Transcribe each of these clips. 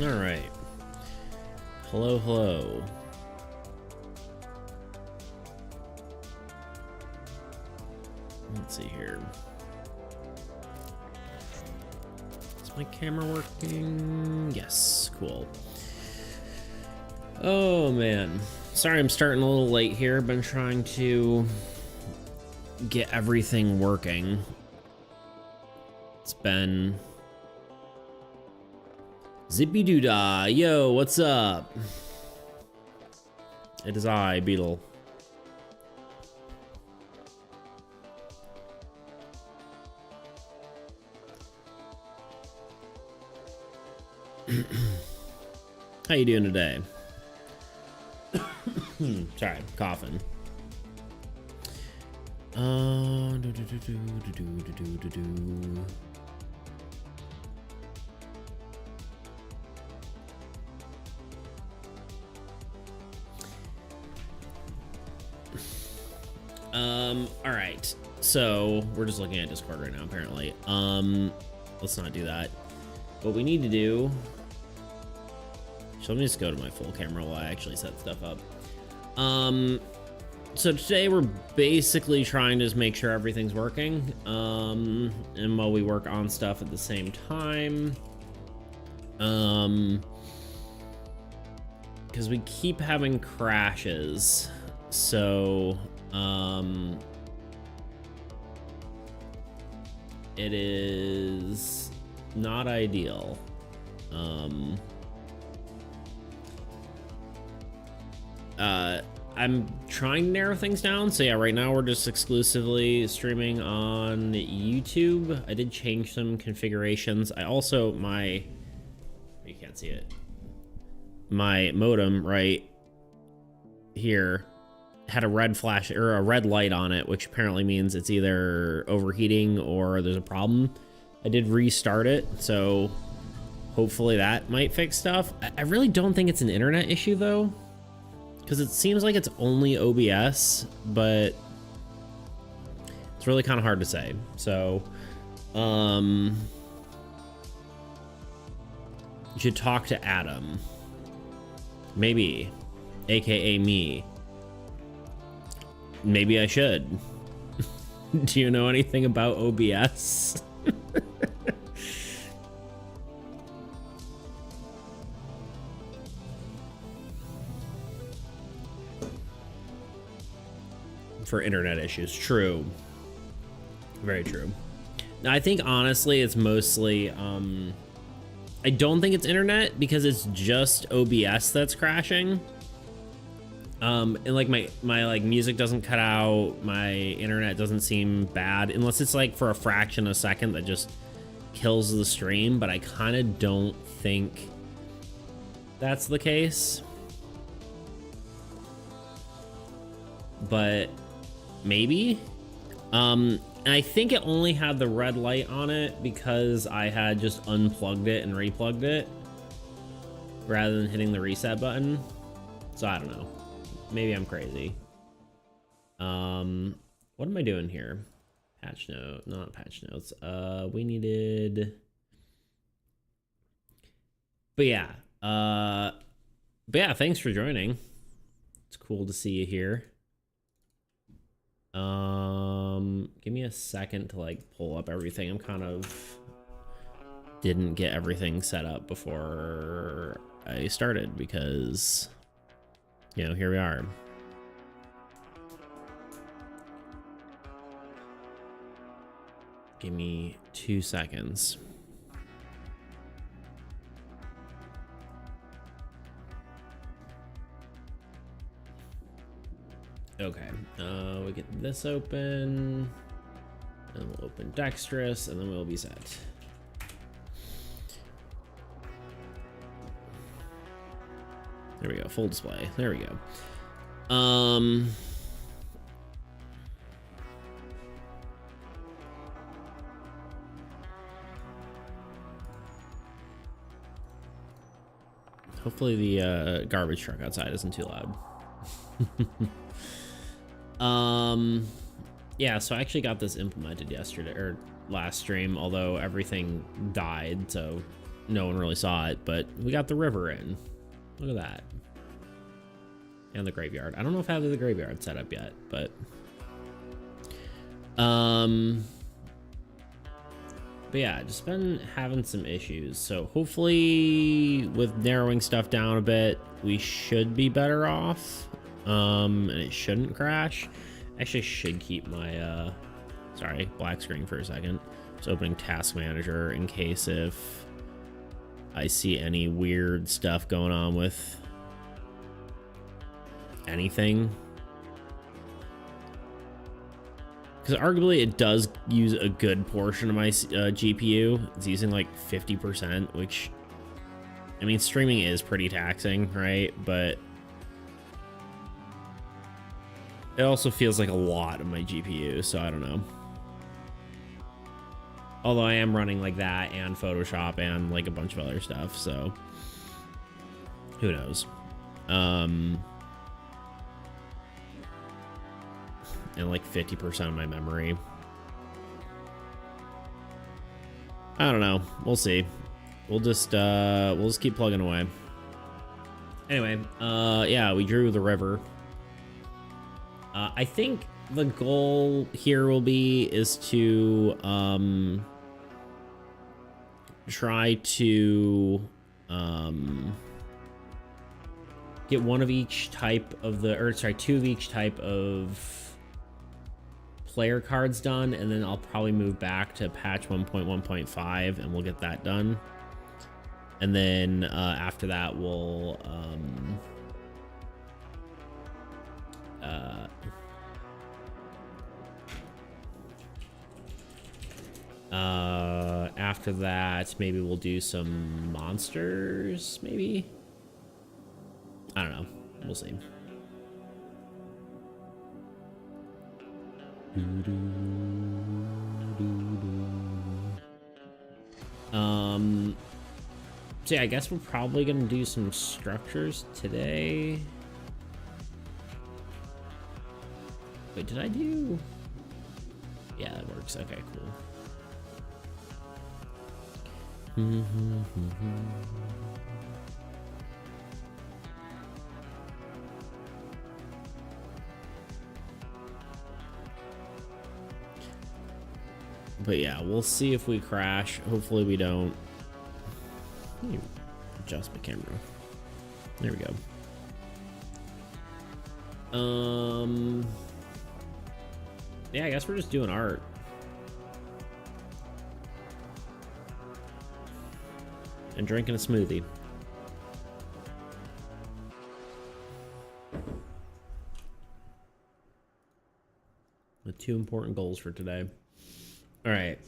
All right. Hello, hello. Let's see here. Is my camera working? Yes, cool. Oh man, sorry I'm starting a little late here. Been trying to get everything working. It's been zippy doo dah. Yo, what's up? It is I, Beetle. How you doing today? Sorry, coughing. All right. So we're just looking at Discord right now, apparently. Let's not do that. What we need to do. So let me just go to my full camera while I actually set stuff up. So today we're basically trying to just make sure everything's working. And while we work on stuff at the same time. Because we keep having crashes. So, it is not ideal. I'm trying to narrow things down. So yeah, right now we're just exclusively streaming on YouTube. I did change some configurations. I also, you can't see it. My modem right here had a red flash or a red light on it, which apparently means it's either overheating or there's a problem. I did restart it, so hopefully that might fix stuff. I really don't think it's an internet issue though, because it seems like it's only OBS, but it's really kind of hard to say. So, you should talk to Adam, maybe, aka me. Maybe I should. Do you know anything about OBS? For internet issues, true. Very true. Now, I think honestly it's mostly I don't think it's internet because it's just OBS that's crashing. And like my like music doesn't cut out, my internet doesn't seem bad unless it's like for a fraction of a second that just kills the stream, but I kind of don't think that's the case. But maybe. And I think it only had the red light on it because I had just unplugged it and replugged it rather than hitting the reset button. So I don't know. Maybe I'm crazy. What am I doing here? Patch note, not patch notes. We needed. But yeah. Thanks for joining. It's cool to see you here. Give me a second to like pull up everything. I'm kind of didn't get everything set up before I started because, you know, here we are. Give me 2 seconds. Okay, we get this open, and we'll open Dexterous, and then we'll be set. There we go, full display. There we go. Hopefully the garbage truck outside isn't too loud. Yeah, so I actually got this implemented yesterday, or last stream, although everything died, so no one really saw it, but we got the river in. Look at that. And the graveyard. I don't know if I have the graveyard set up yet, but yeah, just been having some issues. So hopefully with narrowing stuff down a bit, we should be better off. And it shouldn't crash. Actually should keep my sorry, black screen for a second. Just opening task manager in case if I see any weird stuff going on with anything, because arguably it does use a good portion of my GPU. It's using like 50%, which, I mean, streaming is pretty taxing, right? But it also feels like a lot of my GPU, so I don't know. Although I am running like that and Photoshop and like a bunch of other stuff, so who knows. And like 50% of my memory. I don't know. We'll see. We'll just keep plugging away. Anyway, yeah, we drew the river. I think the goal here will be is to try to get one of each type of the, or sorry, two of each type of player cards done, and then I'll probably move back to patch 1.1.5 and we'll get that done. And then after that we'll after that maybe we'll do some monsters, maybe. I don't know, we'll see. So yeah, I guess we're probably gonna do some structures today. Wait, did I do? Yeah, that works. Okay, cool. But yeah, we'll see if we crash. Hopefully we don't. Let me adjust my camera. There we go. Yeah, I guess we're just doing art. And drinking a smoothie. The two important goals for today. All right.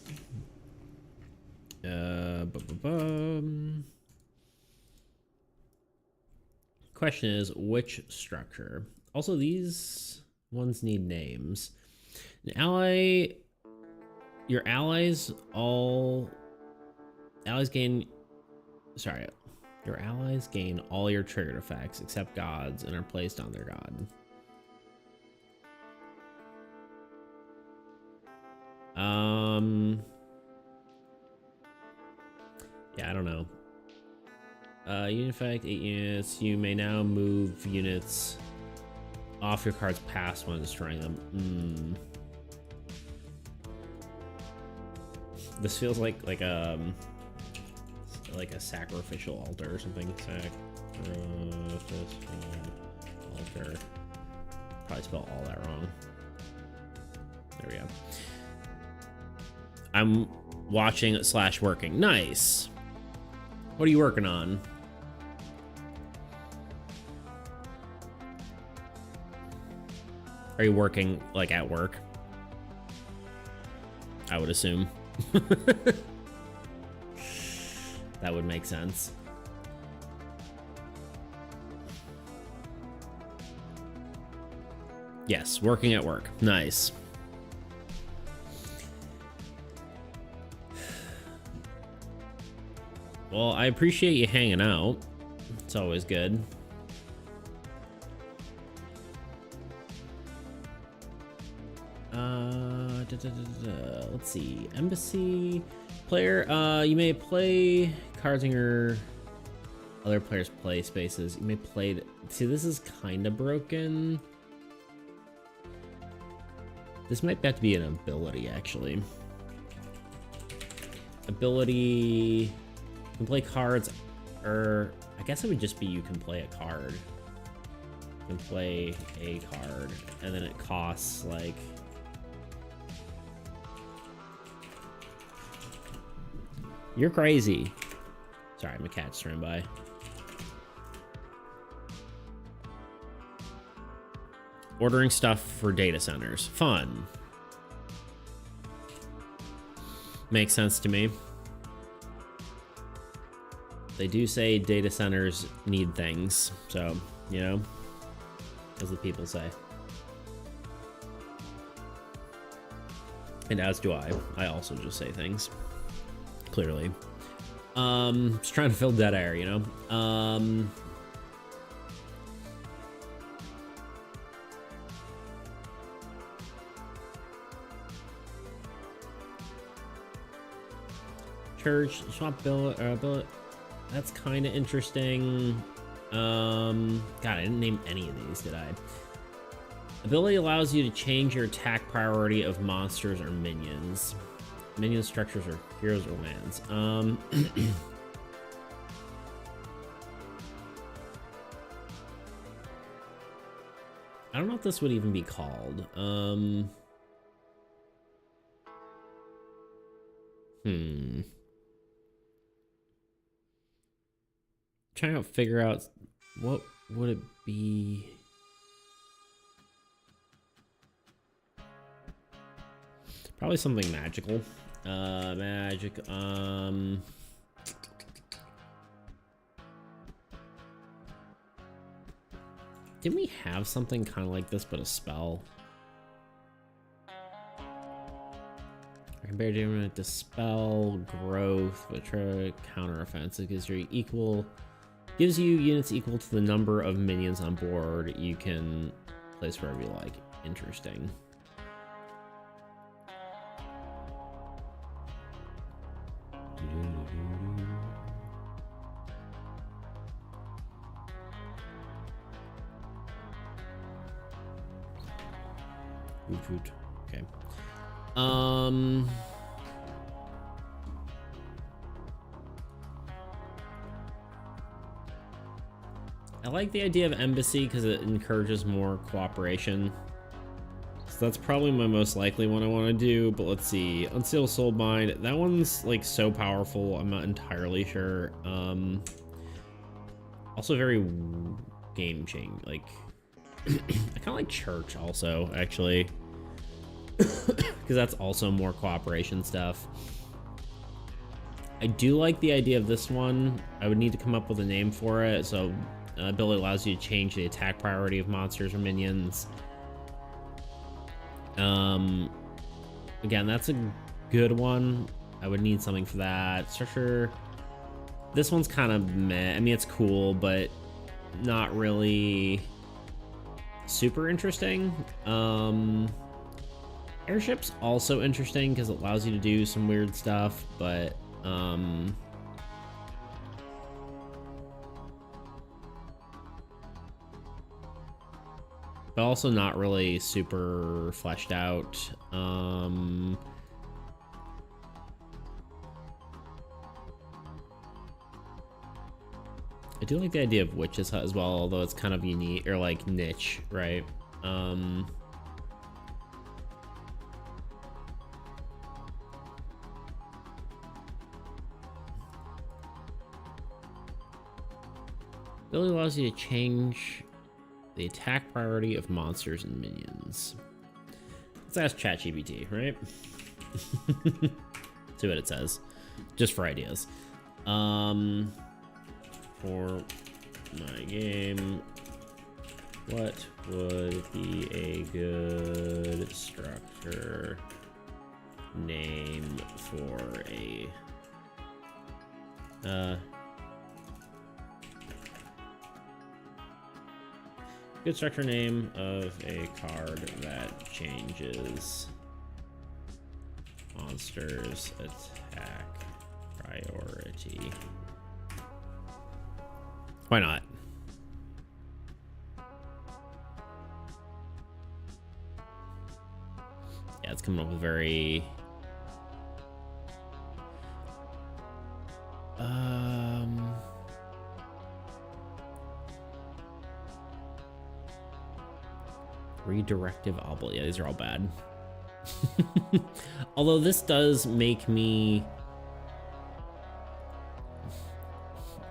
Question is, which structure? Also, these ones need names. An ally, your allies gain, sorry, your allies gain all your triggered effects except gods and are placed on their god. Yeah, I don't know. Unit effect, 8 units. You may now move units off your cards past when destroying them. This feels like a sacrificial altar or something. Sacrificial altar. Probably spelled all that wrong. There we go. I'm watching / working. Nice. What are you working on? Are you working like at work? I would assume. That would make sense. Yes, working at work. Nice. Well, I appreciate you hanging out. It's always good. Let's see. Embassy player. You may play cards in your other players' play spaces. You may play. See, this is kind of broken. This might have to be an ability, actually. Ability. You can play cards, or I guess it would just be you can play a card. You can play a card, and then it costs like. You're crazy. Sorry, my cat's ran by. Ordering stuff for data centers. Fun. Makes sense to me. They do say data centers need things, so, you know, as the people say. And as do I. I also just say things. Clearly. Just trying to fill dead air, you know? Church, swap bill, that's kind of interesting. God, I didn't name any of these, did I? Ability allows you to change your attack priority of monsters or minions. Minion structures or heroes or lands. I don't know if this would even be called. Trying to figure out what would it be. Probably something magical. Magic. Didn't we have something kind of like this, but a spell? Compared to dispel, growth, which counter offensive gives you units equal to the number of minions on board. You can place wherever you like. Interesting. Okay. I like the idea of embassy because it encourages more cooperation. So that's probably my most likely one I want to do, but let's see. Unseal Soulbind. That one's like so powerful, I'm not entirely sure. Also very game changing. Like I kind of like Church also, actually. Because that's also more cooperation stuff. I do like the idea of this one. I would need to come up with a name for it. So ability allows you to change the attack priority of monsters or minions. Again, that's a good one. I would need something for that. Structure. This one's kind of meh. I mean, it's cool, but not really super interesting. Airship's also interesting because it allows you to do some weird stuff, but also not really super fleshed out. I do like the idea of Witch's Hut as well, although it's kind of unique or like niche, right? Ability allows you to change the attack priority of monsters and minions. Let's ask ChatGPT, right? See what it says, just for ideas. For my game, what would be a good structure name for a good structure name of a card that changes monsters attack priority. Why not? Yeah, it's coming up with very redirective obel. Yeah, these are all bad. Although this does make me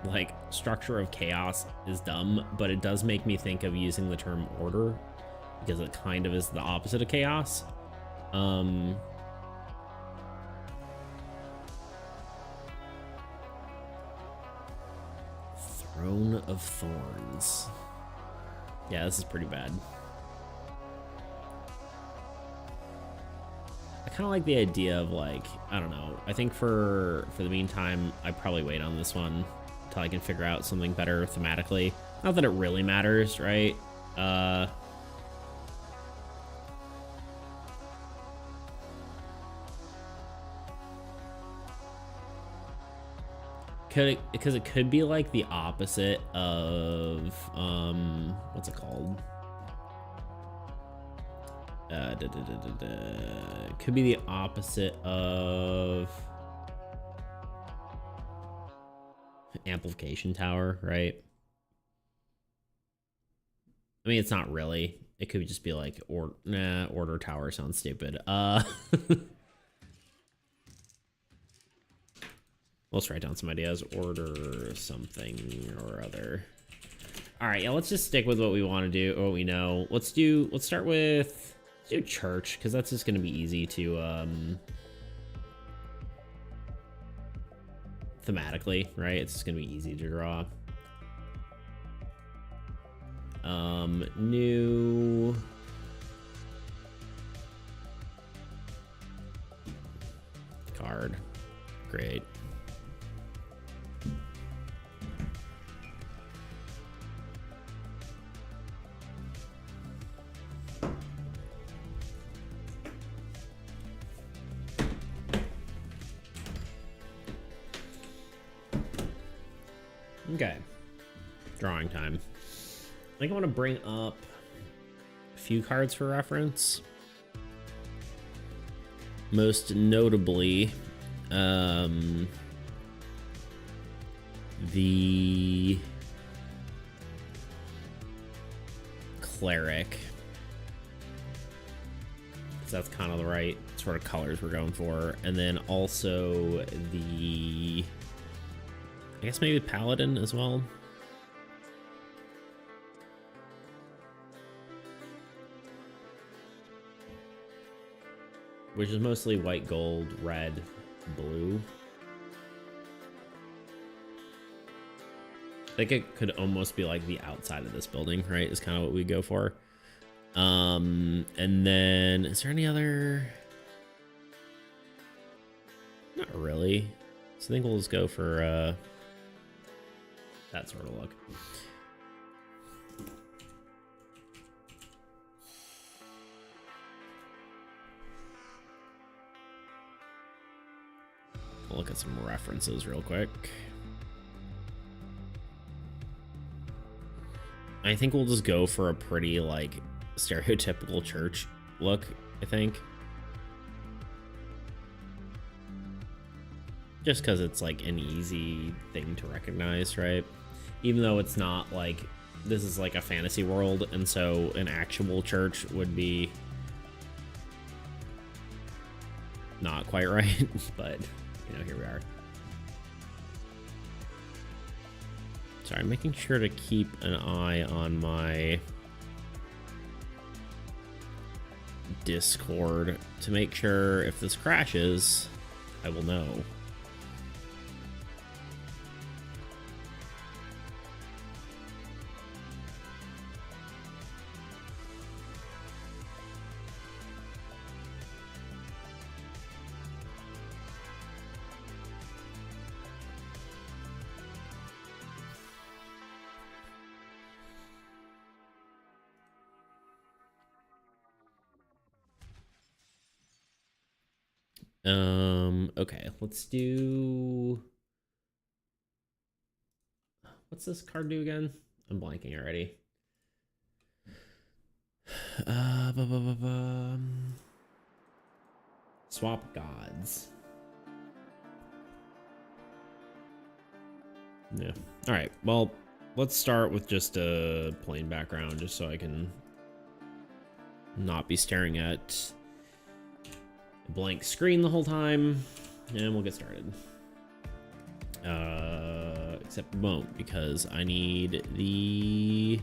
like, structure of chaos is dumb, but it does make me think of using the term order because it kind of is the opposite of chaos. Throne of Thorns. Yeah, this is pretty bad. I kind of like the idea of, like, I don't know. I think for the meantime, I'd probably wait on this one until I can figure out something better thematically. Not that it really matters, right? Because it could be like the opposite of what's it called? It could be the opposite of amplification tower, right? I mean, it's not really. It could just be like order tower sounds stupid. Let's write down some ideas. Order something or other. All right, yeah, let's just stick with what we want to do, or what we know. Let's start with, let's do church, because that's just going to be easy to, thematically, right? It's just going to be easy to draw. New. Card. Great. Okay, drawing time. I think I want to bring up a few cards for reference. Most notably, the cleric. So that's kind of the right sort of colors we're going for. And then also the, I guess maybe paladin as well. Which is mostly white, gold, red, blue. I think it could almost be like the outside of this building, right? Is kind of what we go for. And then is there any other? Not really. So I think we'll just go for that sort of look. We'll look at some references real quick. I think we'll just go for a pretty, like, stereotypical church look, I think. Just because it's, like, an easy thing to recognize, right? Even though it's not, like, this is, like, a fantasy world, and so an actual church would be not quite right, but, you know, here we are. Sorry, I'm making sure to keep an eye on my Discord to make sure if this crashes, I will know. Okay, let's do... What's this card do again? I'm blanking already. Swap gods. Yeah. All right. Well, let's start with just a plain background, just so I can not be staring at a blank screen the whole time, and we'll get started. Except we won't, because I need the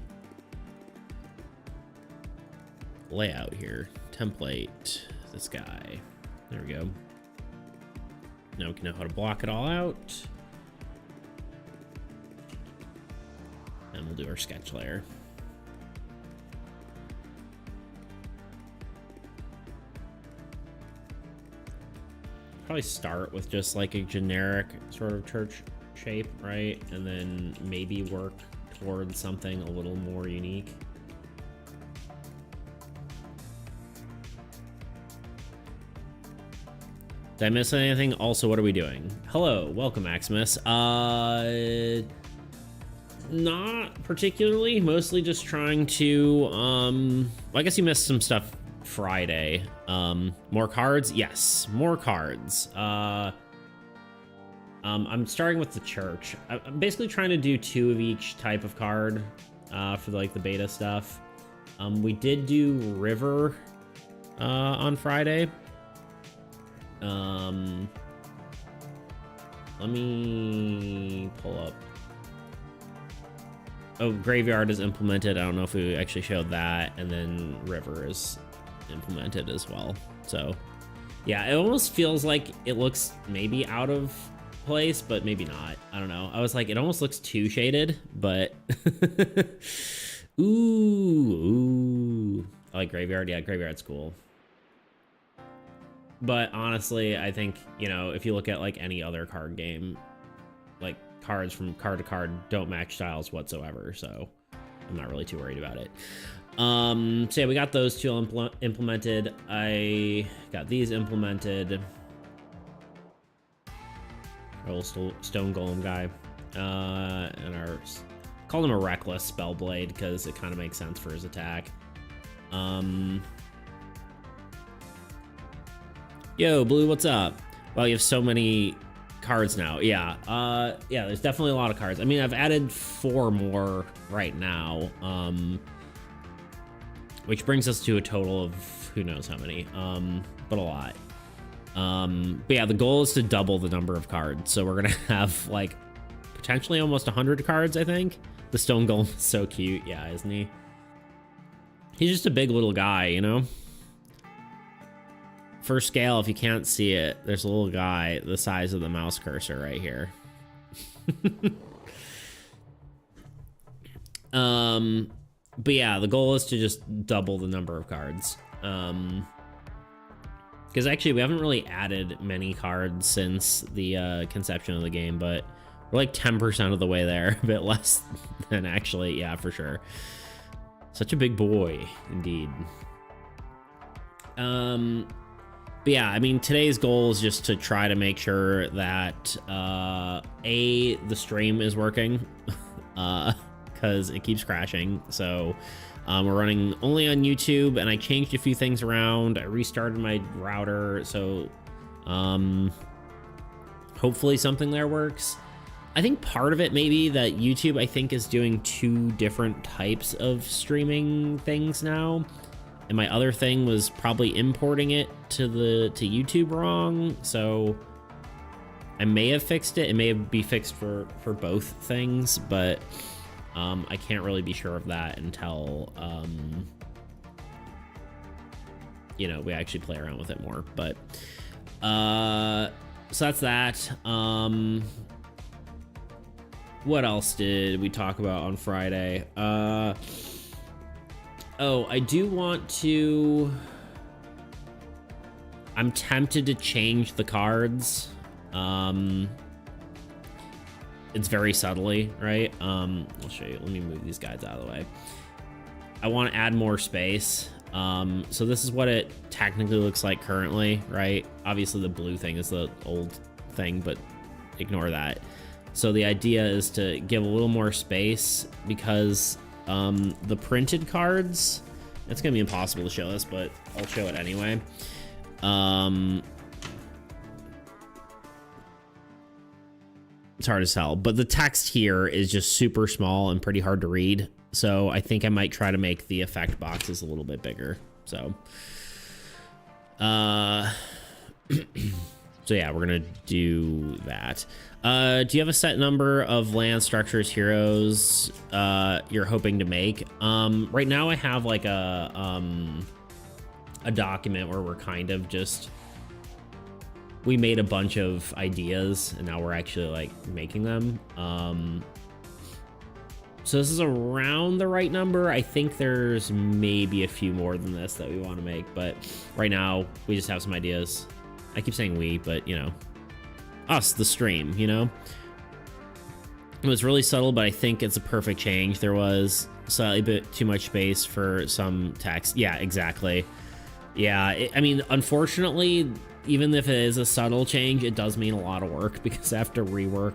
layout here. Template, this guy. There we go. Now we can know how to block it all out. And we'll do our sketch layer. Probably start with just like a generic sort of church shape, right? And then maybe work towards something a little more unique. Did I miss anything? Also, what are we doing? Hello, welcome, Maximus. Not particularly, mostly just trying to, I guess you missed some stuff Friday. More cards? Yes, more cards. I'm starting with the church. I'm basically trying to do 2 of each type of card, for like the beta stuff. We did do River, on Friday. Let me pull up. Oh, Graveyard is implemented. I don't know if we actually showed that. And then River is implemented as well. So, yeah, it almost feels like it looks maybe out of place, but maybe not. I don't know. I was like, it almost looks too shaded, but... ooh. I like Graveyard. Yeah, Graveyard's cool. But honestly, I think, you know, if you look at like any other card game, like cards from card to card don't match styles whatsoever, so I'm not really too worried about it. So yeah, we got those 2 implemented. I got these implemented. Our little stone golem guy, and our called him a reckless spellblade because it kind of makes sense for his attack. Yo, Blue, what's up? Well, you have so many cards now. Yeah, yeah, there's definitely a lot of cards. I mean, I've added 4 more right now, which brings us to a total of who knows how many, but a lot. But yeah, the goal is to double the number of cards. So we're gonna have like potentially almost 100 cards, I think. The Stone Golem is so cute. Yeah, isn't he? He's just a big little guy, you know? For scale, if you can't see it, there's a little guy the size of the mouse cursor right here. But yeah, the goal is to just double the number of cards. Because actually we haven't really added many cards since the conception of the game, but we're like 10% of the way there, a bit less than actually, yeah, for sure. Such a big boy, indeed. But yeah, I mean, today's goal is just to try to make sure that, the stream is working, because it keeps crashing. So we're running only on YouTube, and I changed a few things around. I restarted my router, so hopefully something there works. I think part of it may be that YouTube, I think, is doing 2 different types of streaming things now. And my other thing was probably importing it to YouTube wrong. So I may have fixed it. It may be fixed for both things, but I can't really be sure of that until you know, we actually play around with it more. But so that's that. What else did we talk about on Friday? Oh, I do want to... I'm tempted to change the cards. It's very subtly, right? I'll show you. Let me move these guys out of the way. I want to add more space. So this is what it technically looks like currently, right? Obviously the blue thing is the old thing, but ignore that. So the idea is to give a little more space because the printed cards, it's gonna be impossible to show this, but I'll show it anyway. It's hard to tell, but the text here is just super small and pretty hard to read. So I think I might try to make the effect boxes a little bit bigger. So, so yeah, we're gonna do that. Do you have a set number of land structures, heroes, you're hoping to make? Right now I have like a document where we're kind of just, we made a bunch of ideas and now we're actually like making them. So this is around the right number. I think there's maybe a few more than this that we want to make, but right now we just have some ideas. I keep saying we, but you know, us, the stream, you know? It was really subtle, but I think it's a perfect change. There was slightly bit too much space for some text. Yeah, exactly. Yeah, I mean, unfortunately, even if it is a subtle change, it does mean a lot of work because I have to rework.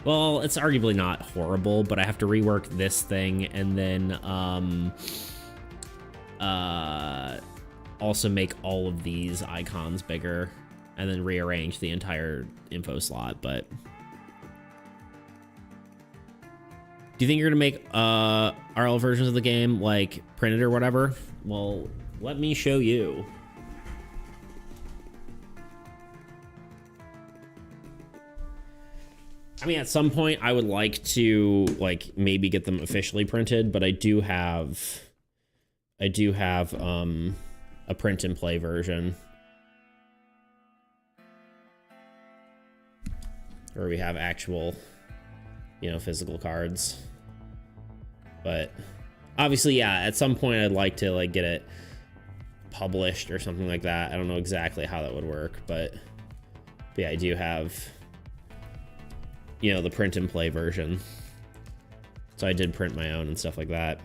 Well, it's arguably not horrible, but I have to rework this thing and then also make all of these icons bigger and then rearrange the entire info slot. But do you think you're gonna make RL versions of the game like printed or whatever? Well, let me show you. I mean, at some point I would like to like maybe get them officially printed, but I do have a print and play version where we have actual, you know, physical cards. But obviously, yeah, at some point I'd like to like get it published or something like that. I don't know exactly how that would work, but yeah, I do have, you know, the print and play version. So I did print my own and stuff like that.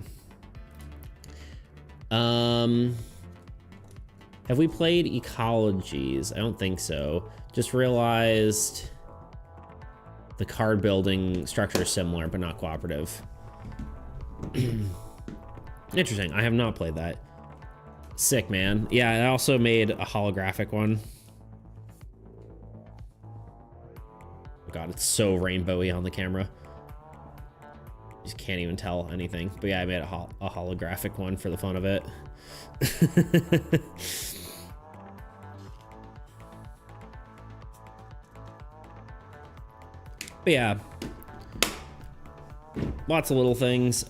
Have we played Ecologies? I don't think so. Just realized the card building structure is similar, but not cooperative. Interesting. I have not played that. Sick, man. Yeah, I also made a holographic one. Oh God, it's so rainbowy on the camera. Just can't even tell anything. But yeah, I made a holographic one for the fun of it. But yeah, lots of little things.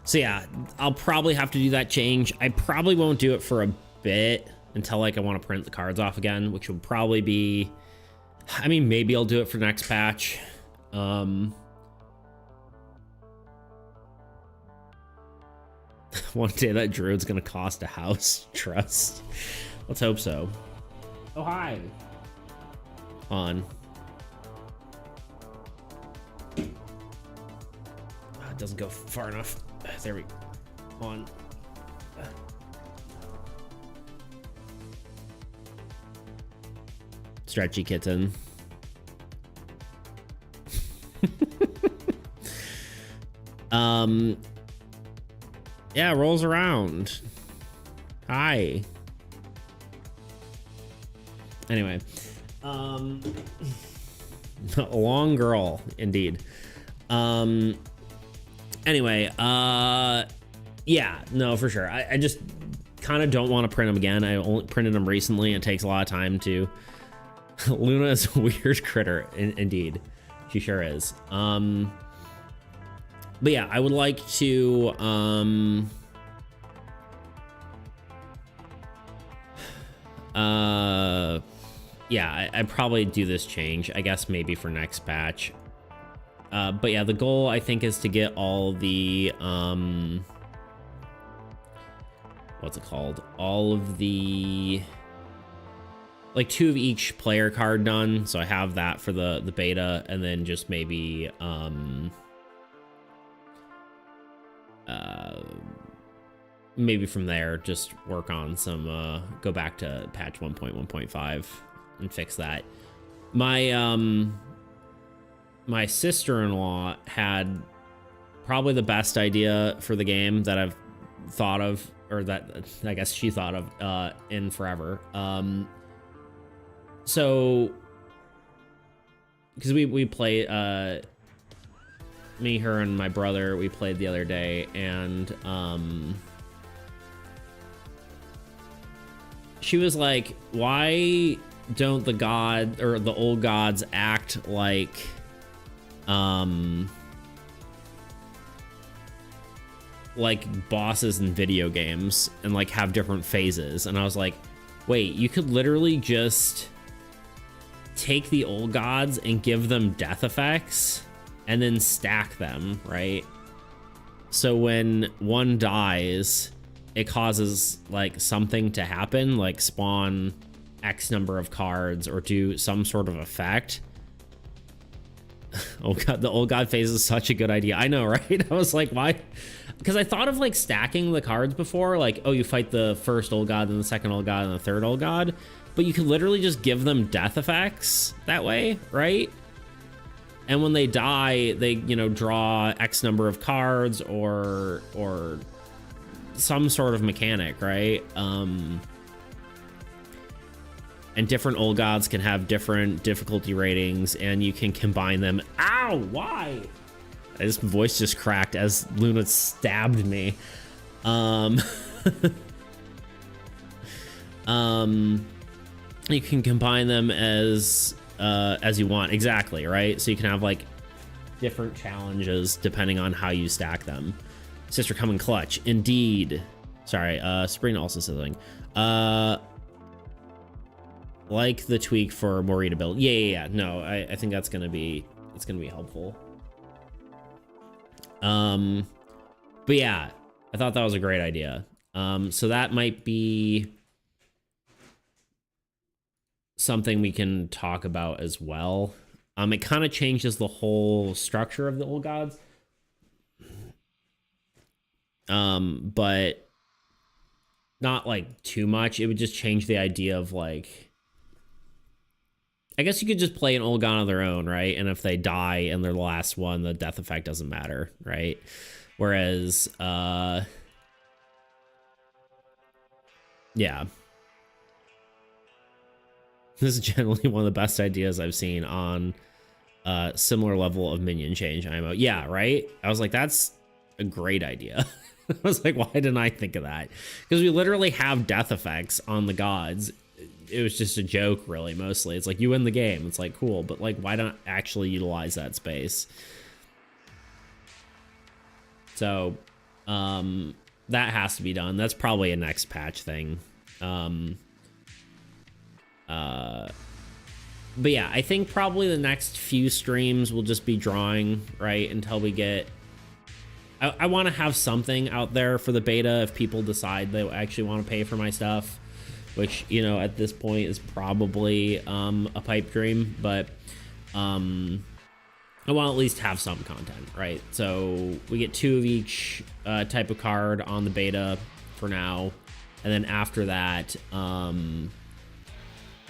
So yeah, I'll probably have to do that change. I probably won't do it for a bit until like I want to print the cards off again, which will probably be, I mean, maybe I'll do it for next patch. One day that druid's gonna cost a house. Trust. Let's hope so. Oh, hi. On. It doesn't go far enough. There we go. On. Stretchy kitten. Yeah, rolls around. Hi. Anyway, a long girl indeed. Anyway, yeah, no, for sure. I just kind of don't want to print them again. I only printed them recently. It takes a lot of time to. Luna is a weird critter, indeed. She sure is. But yeah, I would like to, yeah, I'd probably do this change, I guess maybe for next patch. But yeah, the goal I think is to get all the, what's it called? All of the, like 2 of each player card done. So I have that for the beta, and then just maybe, maybe from there, just work on some, go back to patch 1.1.5 and fix that. My sister-in-law had probably the best idea for the game that I've thought of, or that I guess she thought of in forever. So, because we play, me, her, and my brother, we played the other day, and she was like, why don't the god or the old gods act like bosses in video games and like have different phases? And I was like, wait, you could literally just take the old gods and give them death effects and then stack them, right? So when one dies, it causes like something to happen, like spawn X number of cards or do some sort of effect. Oh god, the old god phase is such a good idea. I know, right? I was like, why? Because I thought of like stacking the cards before, like, oh, you fight the first old god, then the second old god, and the third old god. But you could literally just give them death effects that way, right? And when they die, they, you know, draw X number of cards or some sort of mechanic, right? And different old gods can have different difficulty ratings, and you can combine them. Ow, why? This voice just cracked as Luna stabbed me. You can combine them as you want. Exactly, right? So you can have like different challenges depending on how you stack them. Sister coming clutch. Indeed. Sorry, Sabrina also said something. Like the tweak for more readability. Yeah. No, I think that's gonna be helpful. But yeah, I thought that was a great idea. So that might be something we can talk about as well. It kind of changes the whole structure of the old gods. But not like too much. It would just change the idea of like, I guess you could just play an old god on their own, right? And if they die and they're the last one, the death effect doesn't matter, right? Whereas, yeah. This is generally one of the best ideas I've seen on a similar level of minion change IMO. Yeah, right? I was like, that's a great idea. I was like, why didn't I think of that? Because we literally have death effects on the gods. It was just a joke, really, mostly. It's like, you win the game. It's like, cool, but like, why not actually utilize that space? So, that has to be done. That's probably a next patch thing. But yeah, I think probably the next few streams will just be drawing, right, until we get... I want to have something out there for the beta if people decide they actually want to pay for my stuff, which, you know, at this point is probably a pipe dream, but I want to at least have some content, right? So we get 2 of each type of card on the beta for now, and then after that,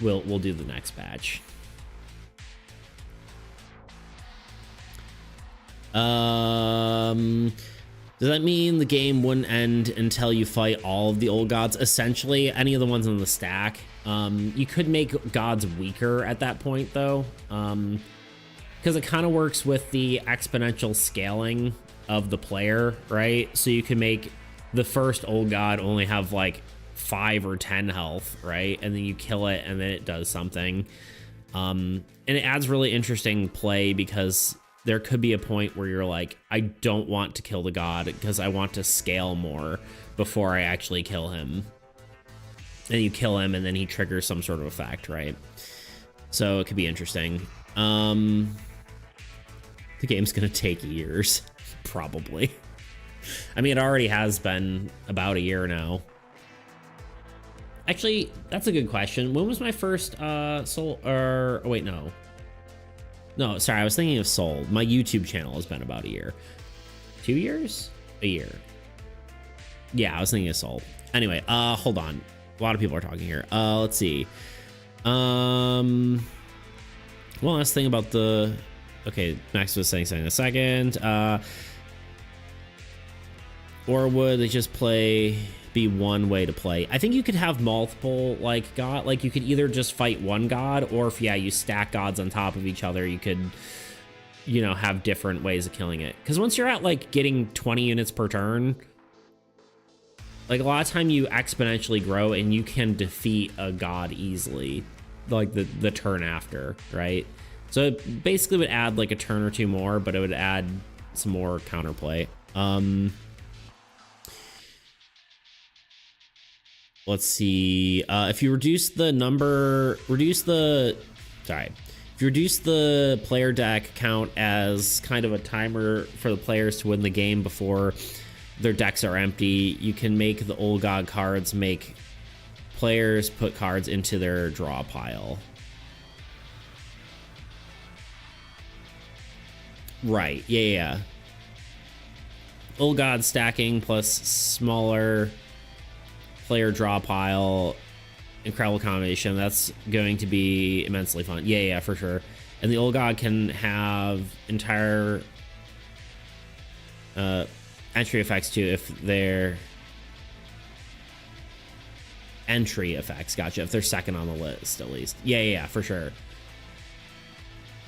we'll do the next patch. Does that mean the game wouldn't end until you fight all of the old gods? Essentially, any of the ones in the stack. You could make gods weaker at that point, though, because it kind of works with the exponential scaling of the player, right? So you can make the first old god only have like 5 or 10 health, right? And then you kill it, and then it does something. And it adds really interesting play because there could be a point where you're like, I don't want to kill the god because I want to scale more before I actually kill him. And you kill him, and then he triggers some sort of effect, right? So it could be interesting. The game's gonna take years, probably. I mean, it already has been about a year now. Actually, that's a good question. When was my first Soul? Or oh, wait, no. No, sorry, I was thinking of Soul. My YouTube channel has been about a year. 2 years? A year. Yeah, I was thinking assault. Anyway, hold on. A lot of people are talking here. Let's see. One last thing about the... Okay, Max was saying something in a second. Or would they just be one way to play? I think you could have multiple, like, god. Like, you could either just fight one god, or if, yeah, you stack gods on top of each other, you could, you know, have different ways of killing it. Because once you're at, like, getting 20 units per turn, like, a lot of time you exponentially grow and you can defeat a god easily, like, the turn after, right? So it basically would add, like, a turn or two more, but it would add some more counterplay. Let's see. If you reduce the player deck count as kind of a timer for the players to win the game before their decks are empty, you can make the old god cards make players put cards into their draw pile. Right. Yeah. Old god stacking plus smaller player draw pile, incredible combination. That's going to be immensely fun. Yeah, for sure. And the old god can have entire entry effects too, if they're entry effects. Gotcha. If they're second on the list, at least. Yeah, for sure.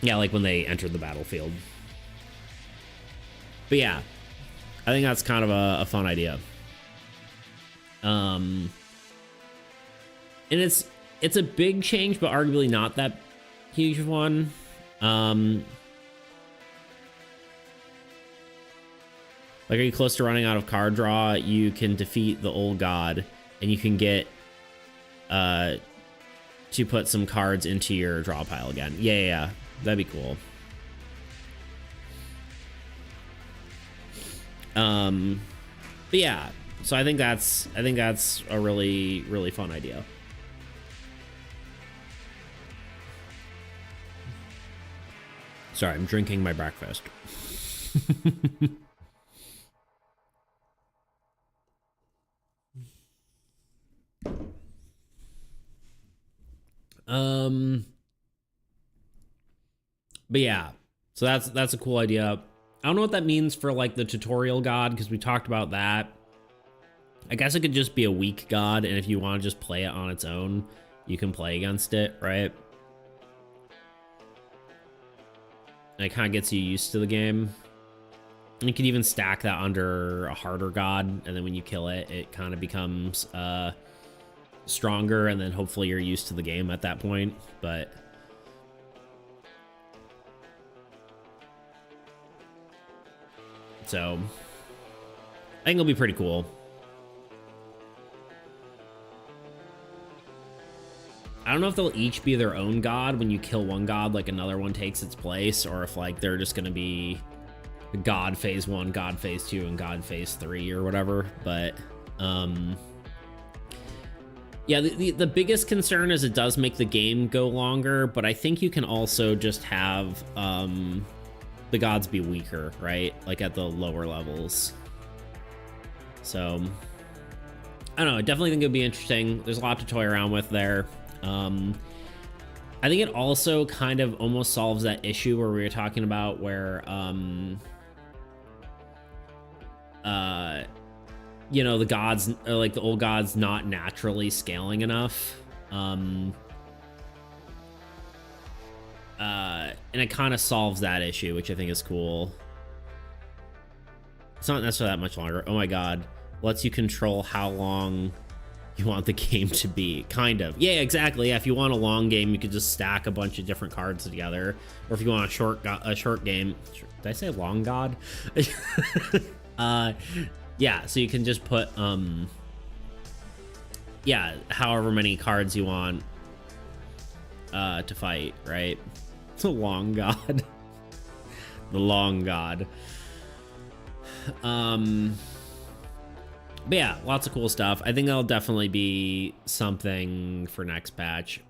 Yeah, like when they enter the battlefield. But yeah, I think that's kind of a fun idea. And it's a big change, but arguably not that huge of one. Like, are you close to running out of card draw? You can defeat the old god, and you can get to put some cards into your draw pile again. Yeah, that'd be cool. But yeah, so I think that's a really, really fun idea. Sorry, I'm drinking my breakfast. But yeah, so that's a cool idea. I don't know what that means for, like, the tutorial god, because we talked about that. I guess it could just be a weak god, and if you want to just play it on its own, you can play against it, right? And it kind of gets you used to the game. And you could even stack that under a harder god, and then when you kill it, it kind of becomes stronger, and then hopefully you're used to the game at that point. But so I think it'll be pretty cool. I don't know if they'll each be their own god. When you kill one god, like, another one takes its place, or if, like, they're just gonna be god phase 1, god phase 2, and god phase 3 or whatever. But yeah, the biggest concern is it does make the game go longer, but I think you can also just have the gods be weaker, right? Like, at the lower levels. So I don't know, I definitely think it'd be interesting. There's a lot to toy around with there. I think it also kind of almost solves that issue where we were talking about where you know, the gods, or like the old gods, not naturally scaling enough. And it kind of solves that issue, which I think is cool. It's not necessarily that much longer. Oh my god, lets you control how long you want the game to be. Kind of. Yeah, exactly. Yeah, if you want a long game, you could just stack a bunch of different cards together. Or if you want a short game, did I say long god? Yeah, so you can just put yeah, however many cards you want to fight, right? It's a long god. The long god. But yeah, lots of cool stuff. I think that'll definitely be something for next patch.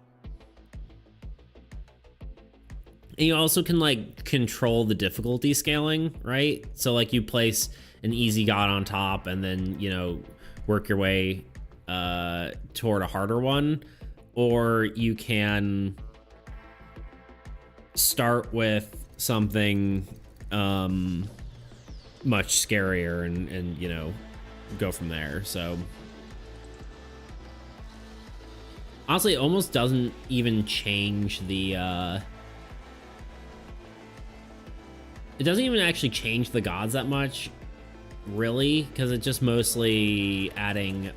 And you also can, like, control the difficulty scaling, right? So, like, you place an easy god on top, and then, you know, work your way toward a harder one, or you can start with something much scarier and you know, go from there. So honestly, it almost doesn't even change the it doesn't even actually change the gods that much, really, because it's just mostly adding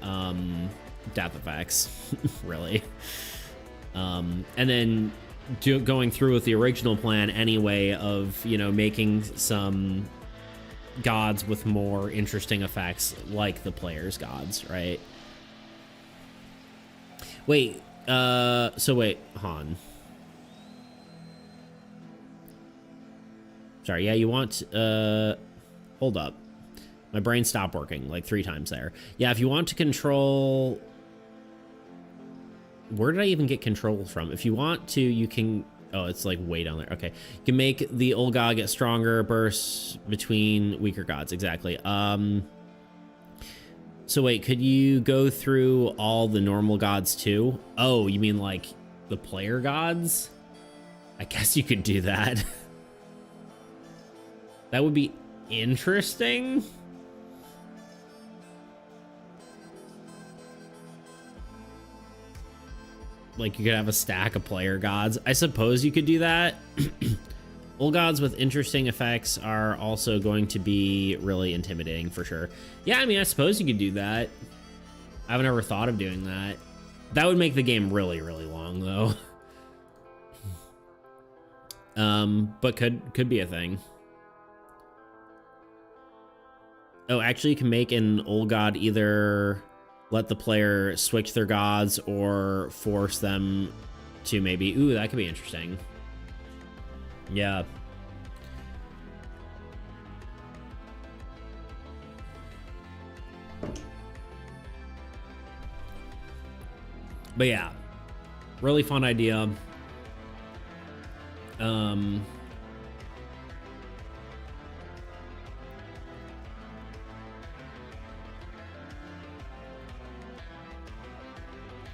death effects, really. And then going through with the original plan anyway of, you know, making some gods with more interesting effects like the player's gods, right? Wait, so wait, Han. Sorry, yeah, you want, hold up. My brain stopped working like 3 times there. Yeah, if you want to control... Where did I even get control from? If you want to, you can... Oh, it's like way down there. Okay. You can make the old god get stronger, bursts between weaker gods. Exactly. So wait, could you go through all the normal gods too? Oh, you mean like the player gods? I guess you could do that. That would be interesting. Like you could have a stack of player gods. I suppose you could do that. Old gods with interesting effects are also going to be really intimidating for sure. Yeah, I mean, I suppose you could do that. I've never thought of doing that. That would make the game really, really long though. But could be a thing. Oh, actually you can make an old god either let the player switch their gods or force them to maybe... Ooh, that could be interesting. Yeah. But yeah, really fun idea.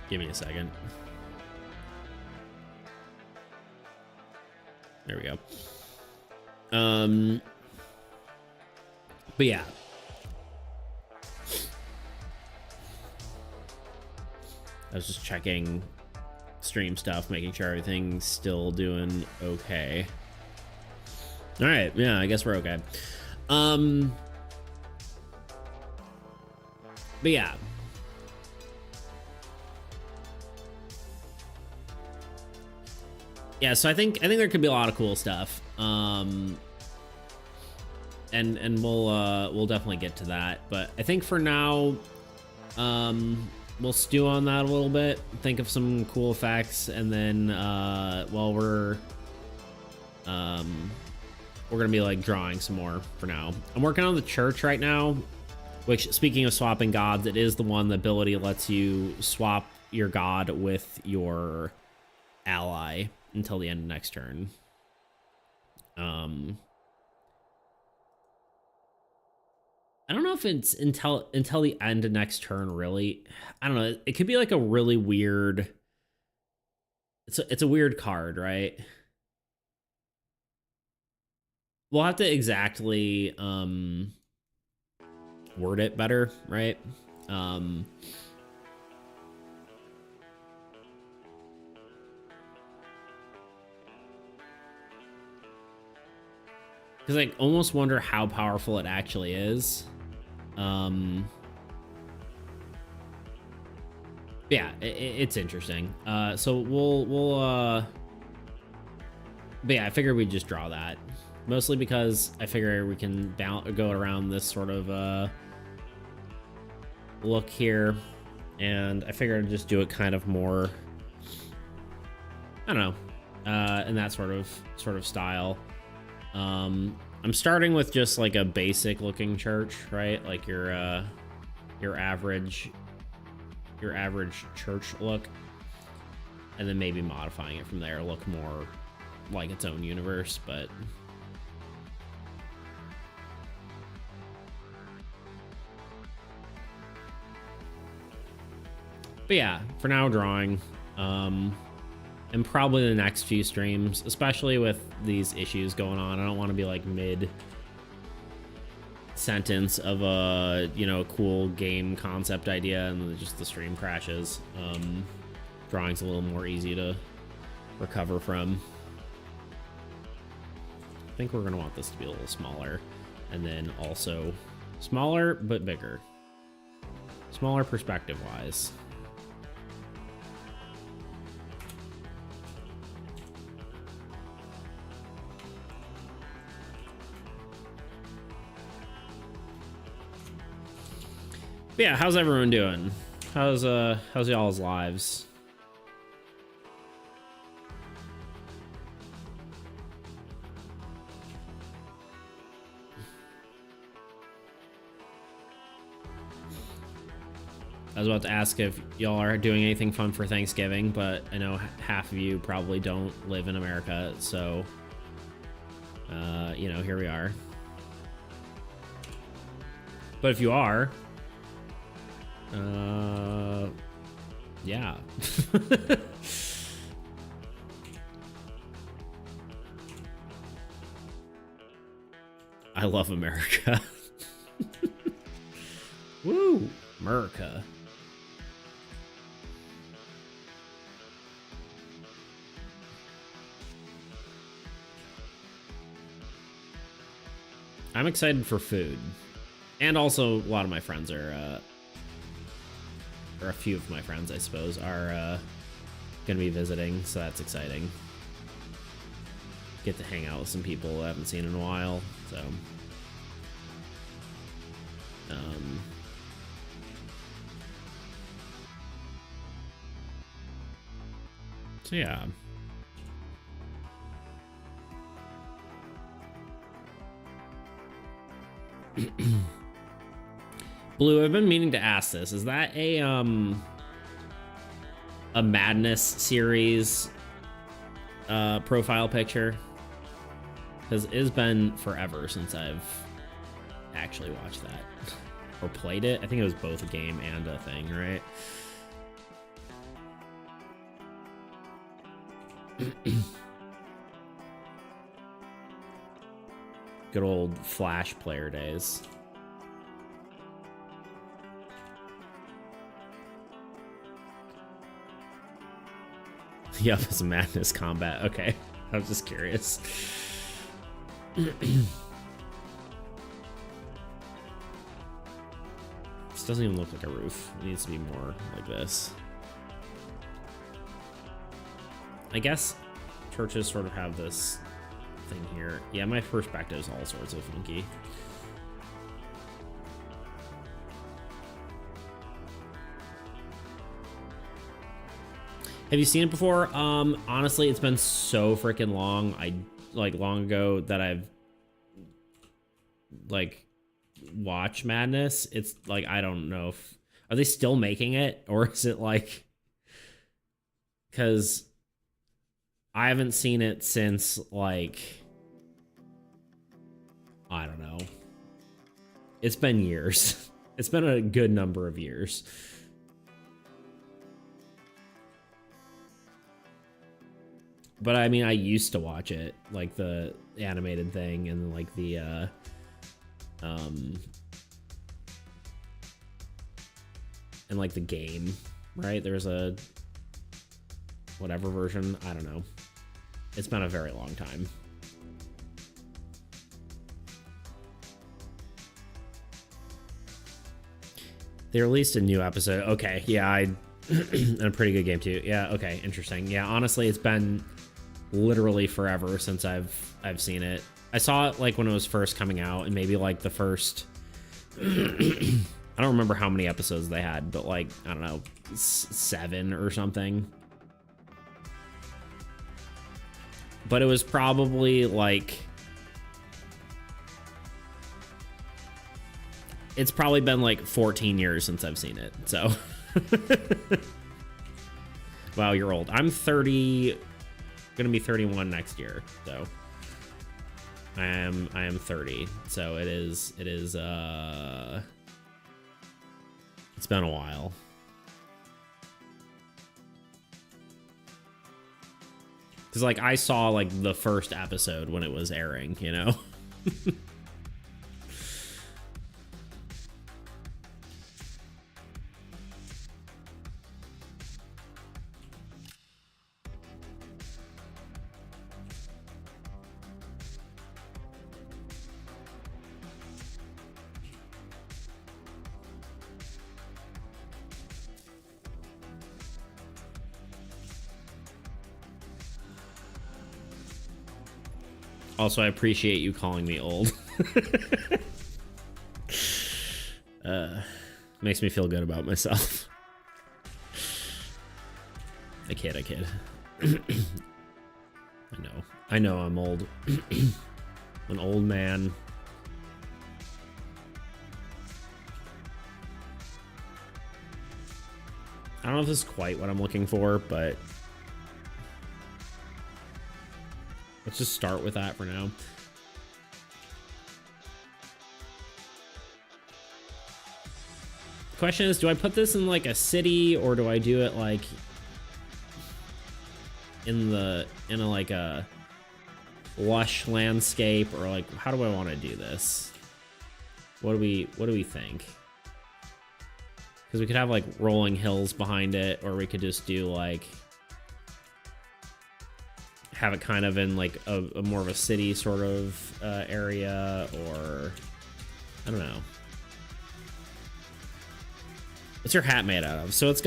Give me a second. There we go. But yeah. I was just checking stream stuff, making sure everything's still doing okay. All right, yeah, I guess we're okay. But yeah. Yeah, so I think there could be a lot of cool stuff. And we'll definitely get to that. But I think for now, we'll stew on that a little bit, think of some cool effects, and then while we're gonna be like drawing some more for now. I'm working on the church right now, which, speaking of swapping gods, it is the one the ability lets you swap your god with your ally until the end of next turn. I don't know if it's until the end of next turn, really. I don't know. It could be like a really weird... It's a weird card, right? We'll have to exactly word it better, right? Because I almost wonder how powerful it actually is. Yeah, it's interesting. So we'll but yeah, I figured we'd just draw that. Mostly because I figure we can go around this sort of look here. And I figured I'd just do it kind of more, I don't know, in that sort of style. I'm starting with just like a basic looking church, right? Like your average church look, and then maybe modifying it from there, look more like its own universe. But But yeah, for now, drawing. And probably the next few streams, especially with these issues going on, I don't want to be like mid sentence of a, you know, cool game concept idea and then just the stream crashes. Drawing's a little more easy to recover from. I think we're gonna want this to be a little smaller, and then also smaller but bigger. Smaller perspective wise. But yeah, how's everyone doing? How's y'all's lives? I was about to ask if y'all are doing anything fun for Thanksgiving, but I know half of you probably don't live in America, so you know, here we are. But if you are, yeah. I love America. Woo, America. I'm excited for food. And also, a lot of my friends are, or a few of my friends, I suppose, are gonna be visiting, so that's exciting. Get to hang out with some people I haven't seen in a while, so. So yeah. Blue, I've been meaning to ask this. Is that a Madness series profile picture? Because it's been forever since I've actually watched that or played it. I think it was both a game and a thing, right? Good old Flash player days. Yup, it's a Madness combat. Okay, I was just curious. This doesn't even look like a roof. It needs to be more like this. I guess churches sort of have this thing here. Yeah, my perspective is all sorts of funky. Have you seen it before? Honestly, it's been so freaking long. Long ago that I've like watched Madness. It's like, I don't know if, are they still making it, or is it like, because I haven't seen it since like, I don't know. It's been years. It's been a good number of years. But I mean, I used to watch it, like the animated thing and like the and like the game, right? There's a whatever version, I don't know. It's been a very long time. They released a new episode. Okay, yeah, and a pretty good game too. Yeah, okay, interesting. Yeah, honestly, it's been literally forever since I've seen it. I saw it like when it was first coming out, and maybe like the first I don't remember how many episodes they had, but like, I don't know, 7 or something. But it was probably like, it's probably been like 14 years since I've seen it, so. Wow, you're old. I'm 30, gonna be 31 next year, so. I am 30, so it's been a while. Because, like, I saw, like, the first episode when it was airing, you know? Also, I appreciate you calling me old. Makes me feel good about myself. I kid. I know I'm old. An old man. I don't know if this is quite what I'm looking for, but let's just start with that for now. The question is, do I put this in like a city, or do I do it like in a like a lush landscape, or like how do I want to do this? What do we think? Because we could have like rolling hills behind it, or we could just do like have it kind of in like a more of a city sort of area, or I don't know. What's your hat made out of? So it's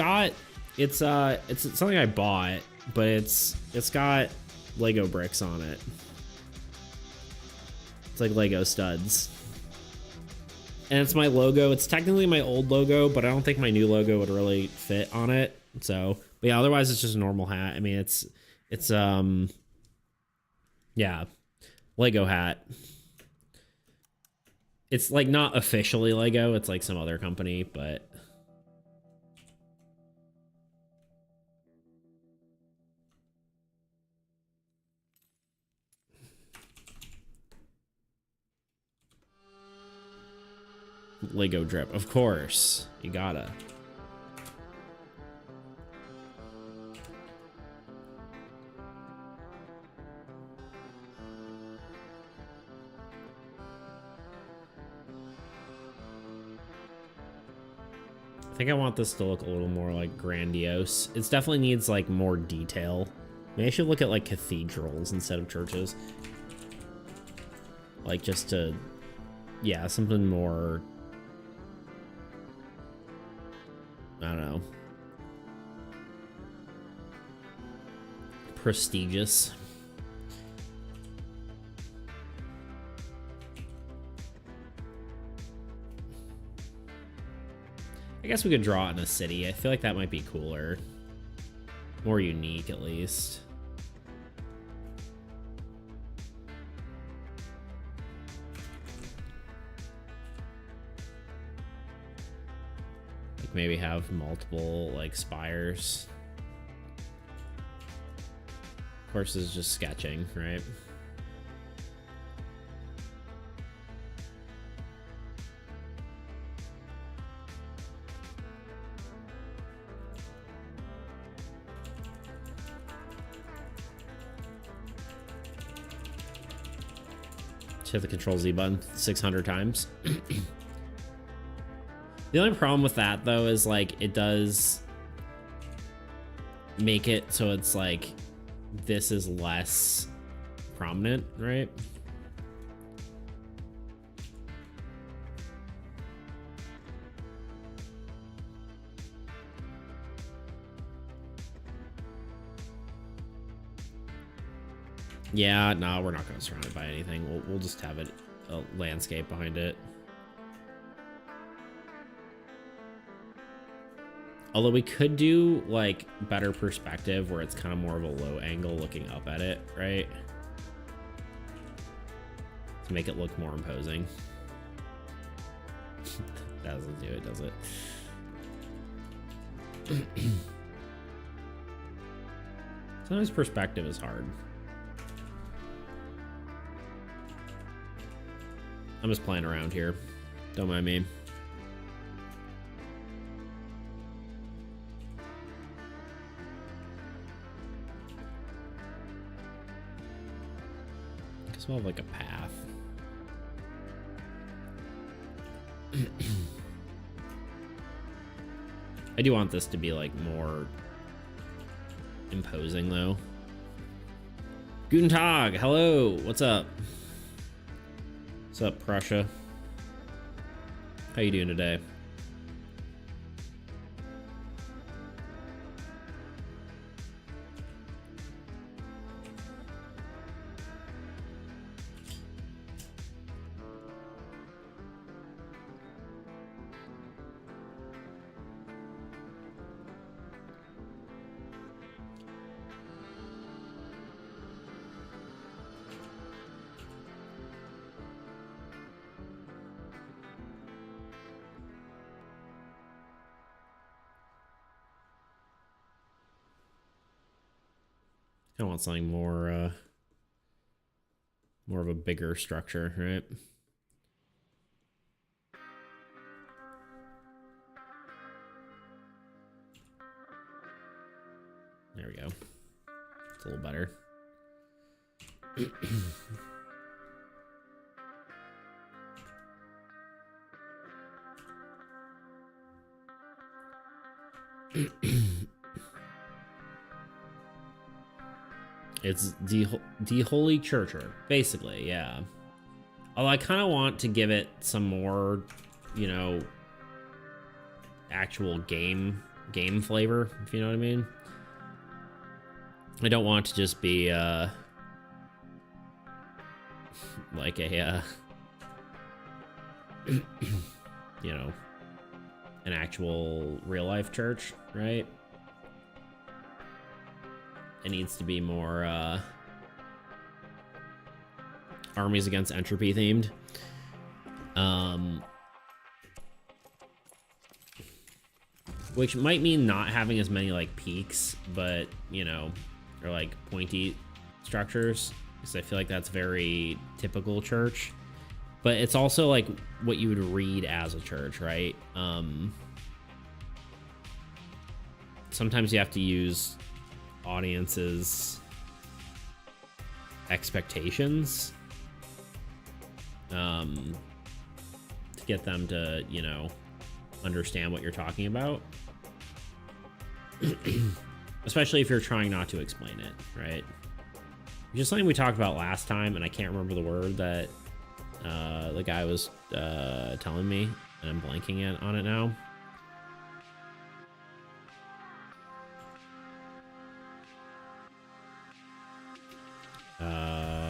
something I bought, but it's got Lego bricks on it. It's like Lego studs. And it's my logo. It's technically my old logo, but I don't think my new logo would really fit on it. So, but yeah, otherwise it's just a normal hat. I mean, it's yeah, Lego hat. It's like not officially Lego. It's like some other company, but Lego drip, of course. You gotta. I think I want this to look a little more like grandiose. It definitely needs like more detail. Maybe I should look at like cathedrals instead of churches. Like just to, yeah, something more, I don't know, prestigious. I guess we could draw it in a city. I feel like that might be cooler. More unique, at least. Like maybe have multiple, like, spires. Of course, this is just sketching, right? Hit the Control Z button 600 times. The only problem with that, though, is like it does make it so it's like this is less prominent, right? Yeah, no, we're not going to surround it by anything. We'll just have it a landscape behind it. Although we could do like better perspective where it's kind of more of a low angle looking up at it, right? To make it look more imposing. That doesn't do it, does it? Sometimes perspective is hard. I'm just playing around here. Don't mind me. This will have like a path. I do want this to be like more imposing though. Guten Tag, hello, what's up? What's up, Prussia? How you doing today? I want something more of a bigger structure, right? There we go. It's a little better. It's the Holy Churcher, basically, yeah. Although I kind of want to give it some more, you know, actual game flavor, if you know what I mean. I don't want to just be like a you know, an actual real life church, right? It needs to be more Armies Against Entropy themed. Which might mean not having as many like peaks, but you know, or like pointy structures, because I feel like that's very typical church. But it's also like what you would read as a church, right? Sometimes you have to use audiences' expectations to get them to, you know, understand what you're talking about. Especially if you're trying not to explain it, right? Which is something we talked about last time, and I can't remember the word that the guy was telling me, and I'm blanking on it now.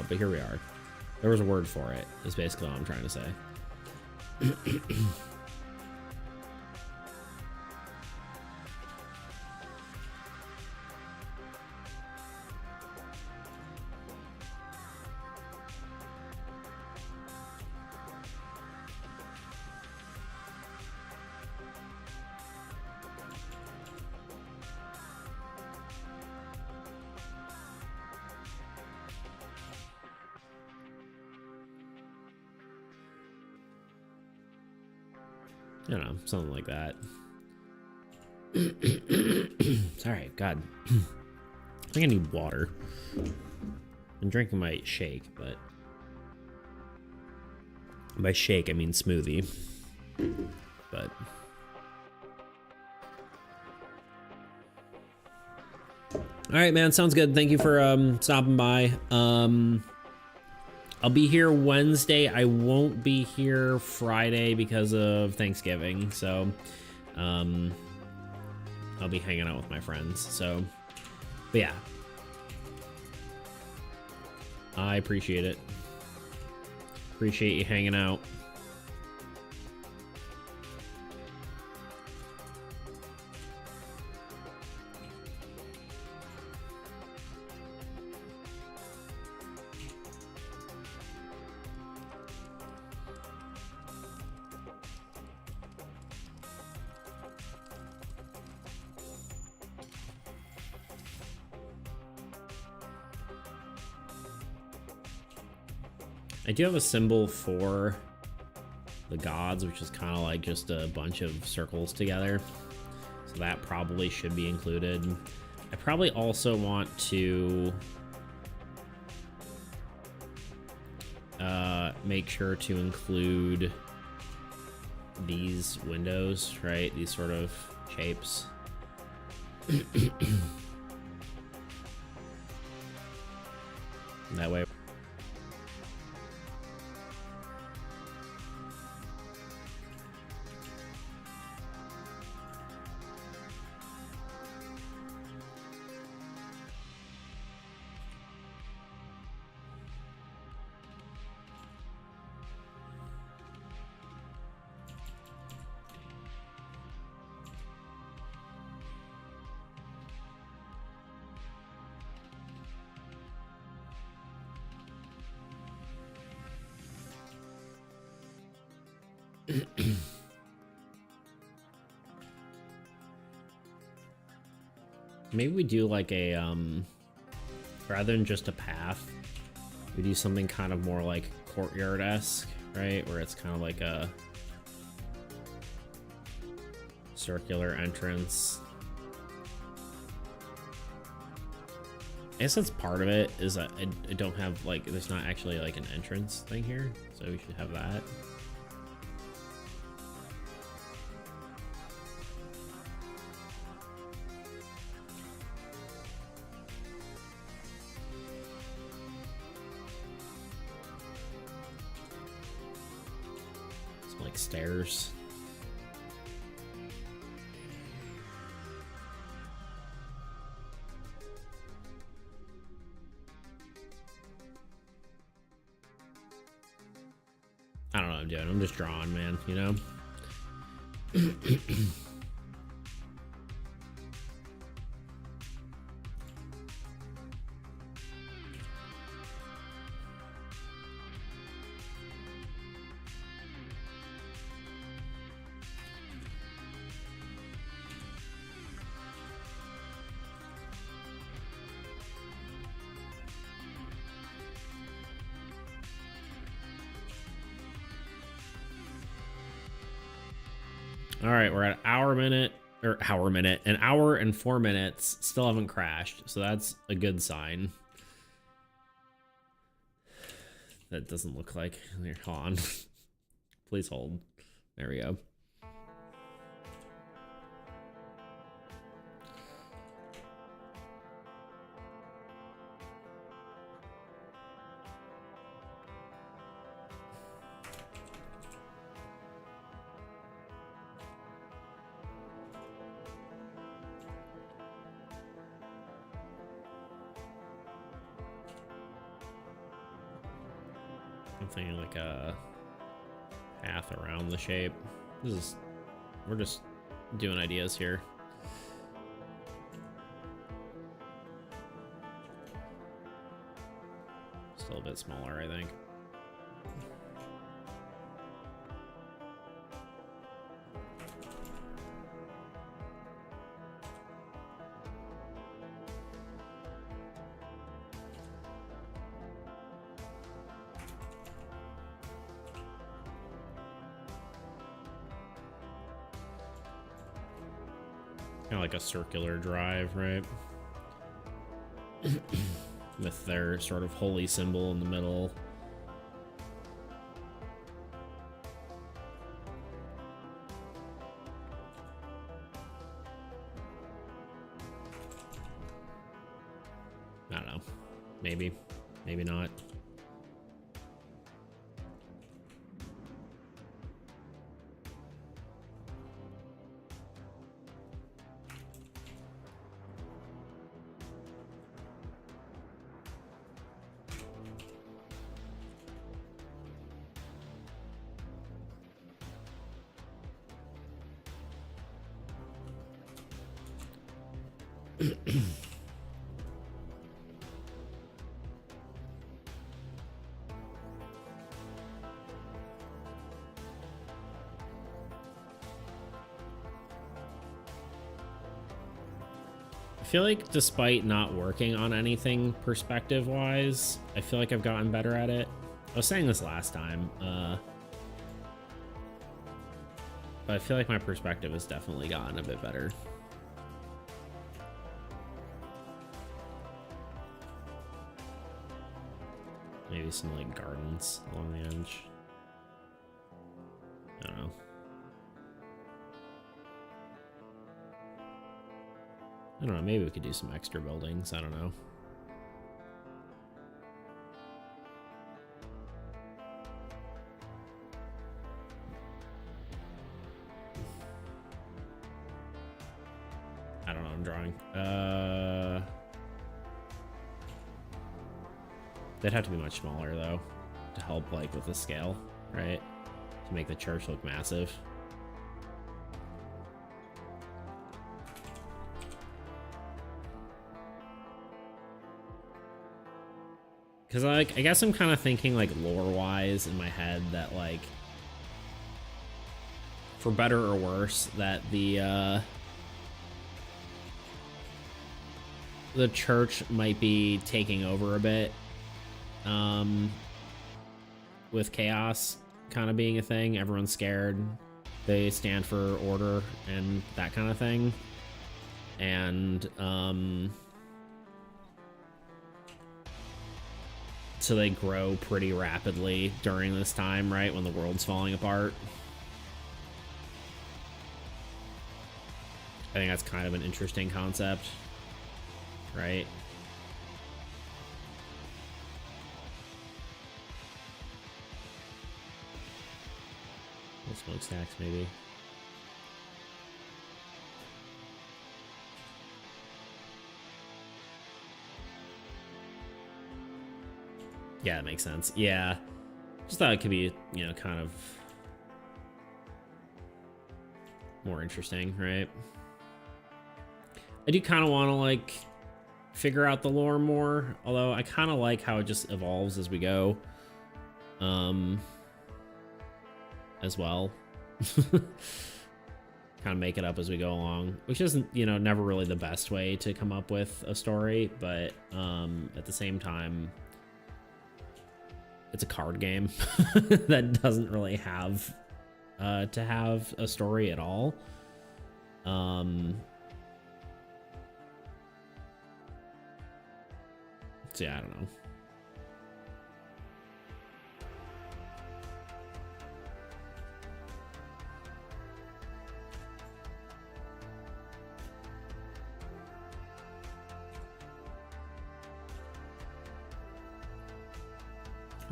But here we are. There was a word for it, is basically all I'm trying to say. I don't know, something like that. Sorry, God. I think I need water. I'm drinking my shake, but by shake I mean smoothie. But all right, man, sounds good. Thank you for stopping by. I'll be here Wednesday. I won't be here Friday because of Thanksgiving. So, I'll be hanging out with my friends. So, but yeah, I appreciate it. Appreciate you hanging out. I do have a symbol for the gods, which is kind of like just a bunch of circles together. So that probably should be included. I probably also want to make sure to include these windows, right? These sort of shapes. That way. Maybe we do like a, rather than just a path, we do something kind of more like courtyard-esque, right? Where it's kind of like a circular entrance. I guess that's part of it, is that I don't have, like, there's not actually like an entrance thing here, so we should have that. Some like stairs. I don't know what I'm doing. I'm just drawing, man, you know? All right, we're at an hour and 4 minutes. Still haven't crashed, so that's a good sign. That doesn't look like. Here, hold on. Please hold. There we go. I'm thinking like a path around the shape. We're just doing ideas here. Still a bit smaller, I think. Kind of like a circular drive, right? With their sort of holy symbol in the middle. I don't know. Maybe. Maybe not. I feel like despite not working on anything perspective-wise, I feel like I've gotten better at it. I was saying this last time, but I feel like my perspective has definitely gotten a bit better. Maybe some like gardens along the edge. I don't know. I don't know, maybe we could do some extra buildings. I don't know. I don't know, I'm drawing. They'd have to be much smaller though to help like with the scale, right? To make the church look massive. Because like, I guess I'm kind of thinking like lore-wise in my head that like, for better or worse, that the church might be taking over a bit, with chaos kind of being a thing. Everyone's scared. They stand for order and that kind of thing. And so they grow pretty rapidly during this time, right? When the world's falling apart. I think that's kind of an interesting concept, right? Smokestacks, maybe. Yeah, that makes sense. Yeah. Just thought it could be, you know, kind of more interesting, right? I do kind of want to, like, figure out the lore more, although I kind of like how it just evolves as we go. As well. Kind of make it up as we go along, which isn't, you know, never really the best way to come up with a story, but at the same time, it's a card game that doesn't really have to have a story at all. So yeah, I don't know.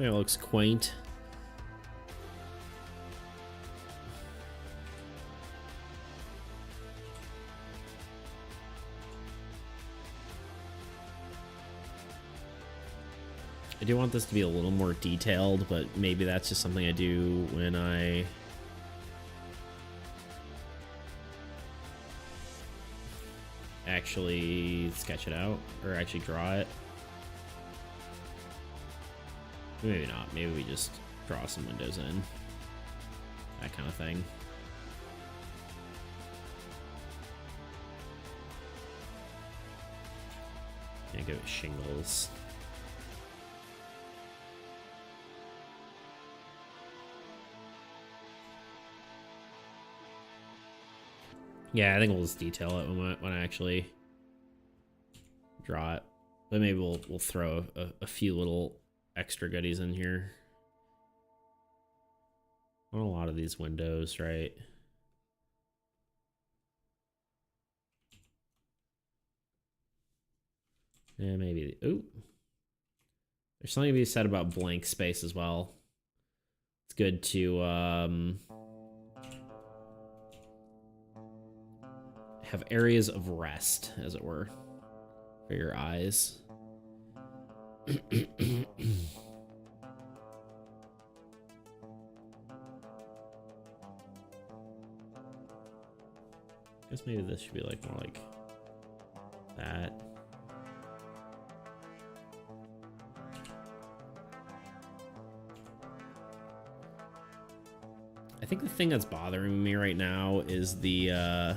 It looks quaint. I do want this to be a little more detailed, but maybe that's just something I do when I actually sketch it out or actually draw it. Maybe not. Maybe we just draw some windows in. That kind of thing. Yeah, give it shingles. Yeah, I think we'll just detail it when I actually draw it. But maybe we'll throw a few little extra goodies in here on a lot of these windows, right? Yeah, maybe. Ooh, there's something to be said about blank space as well. It's good to have areas of rest, as it were, for your eyes. I guess maybe this should be like more like that. I think the thing that's bothering me right now is the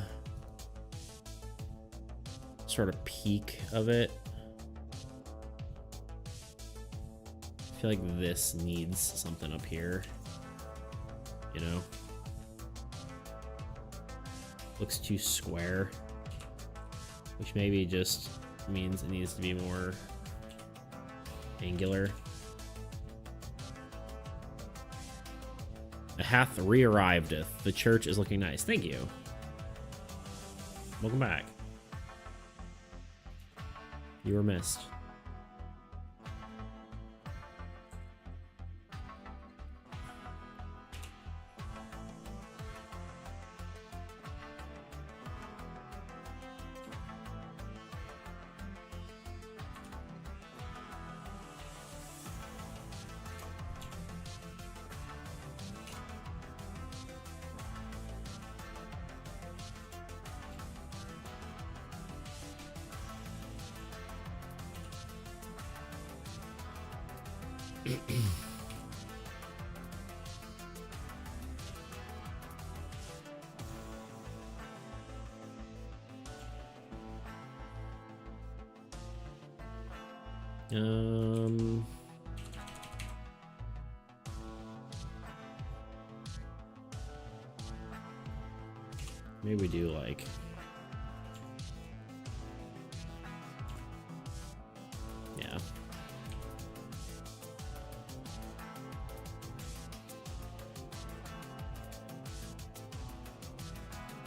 sort of peak of it. I feel like this needs something up here, you know? Looks too square, which maybe just means it needs to be more angular. hath re-arrivedeth. The church is looking nice. Thank you. Welcome back. You were missed. Maybe we do like yeah.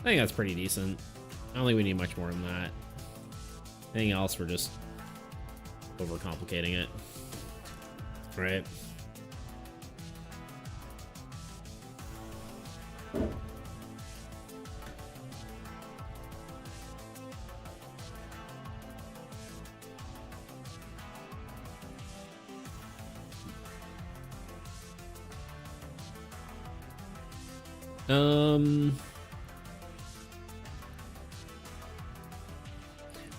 I think that's pretty decent. I don't think we need much more than that. Anything else, we're just overcomplicating it. Right?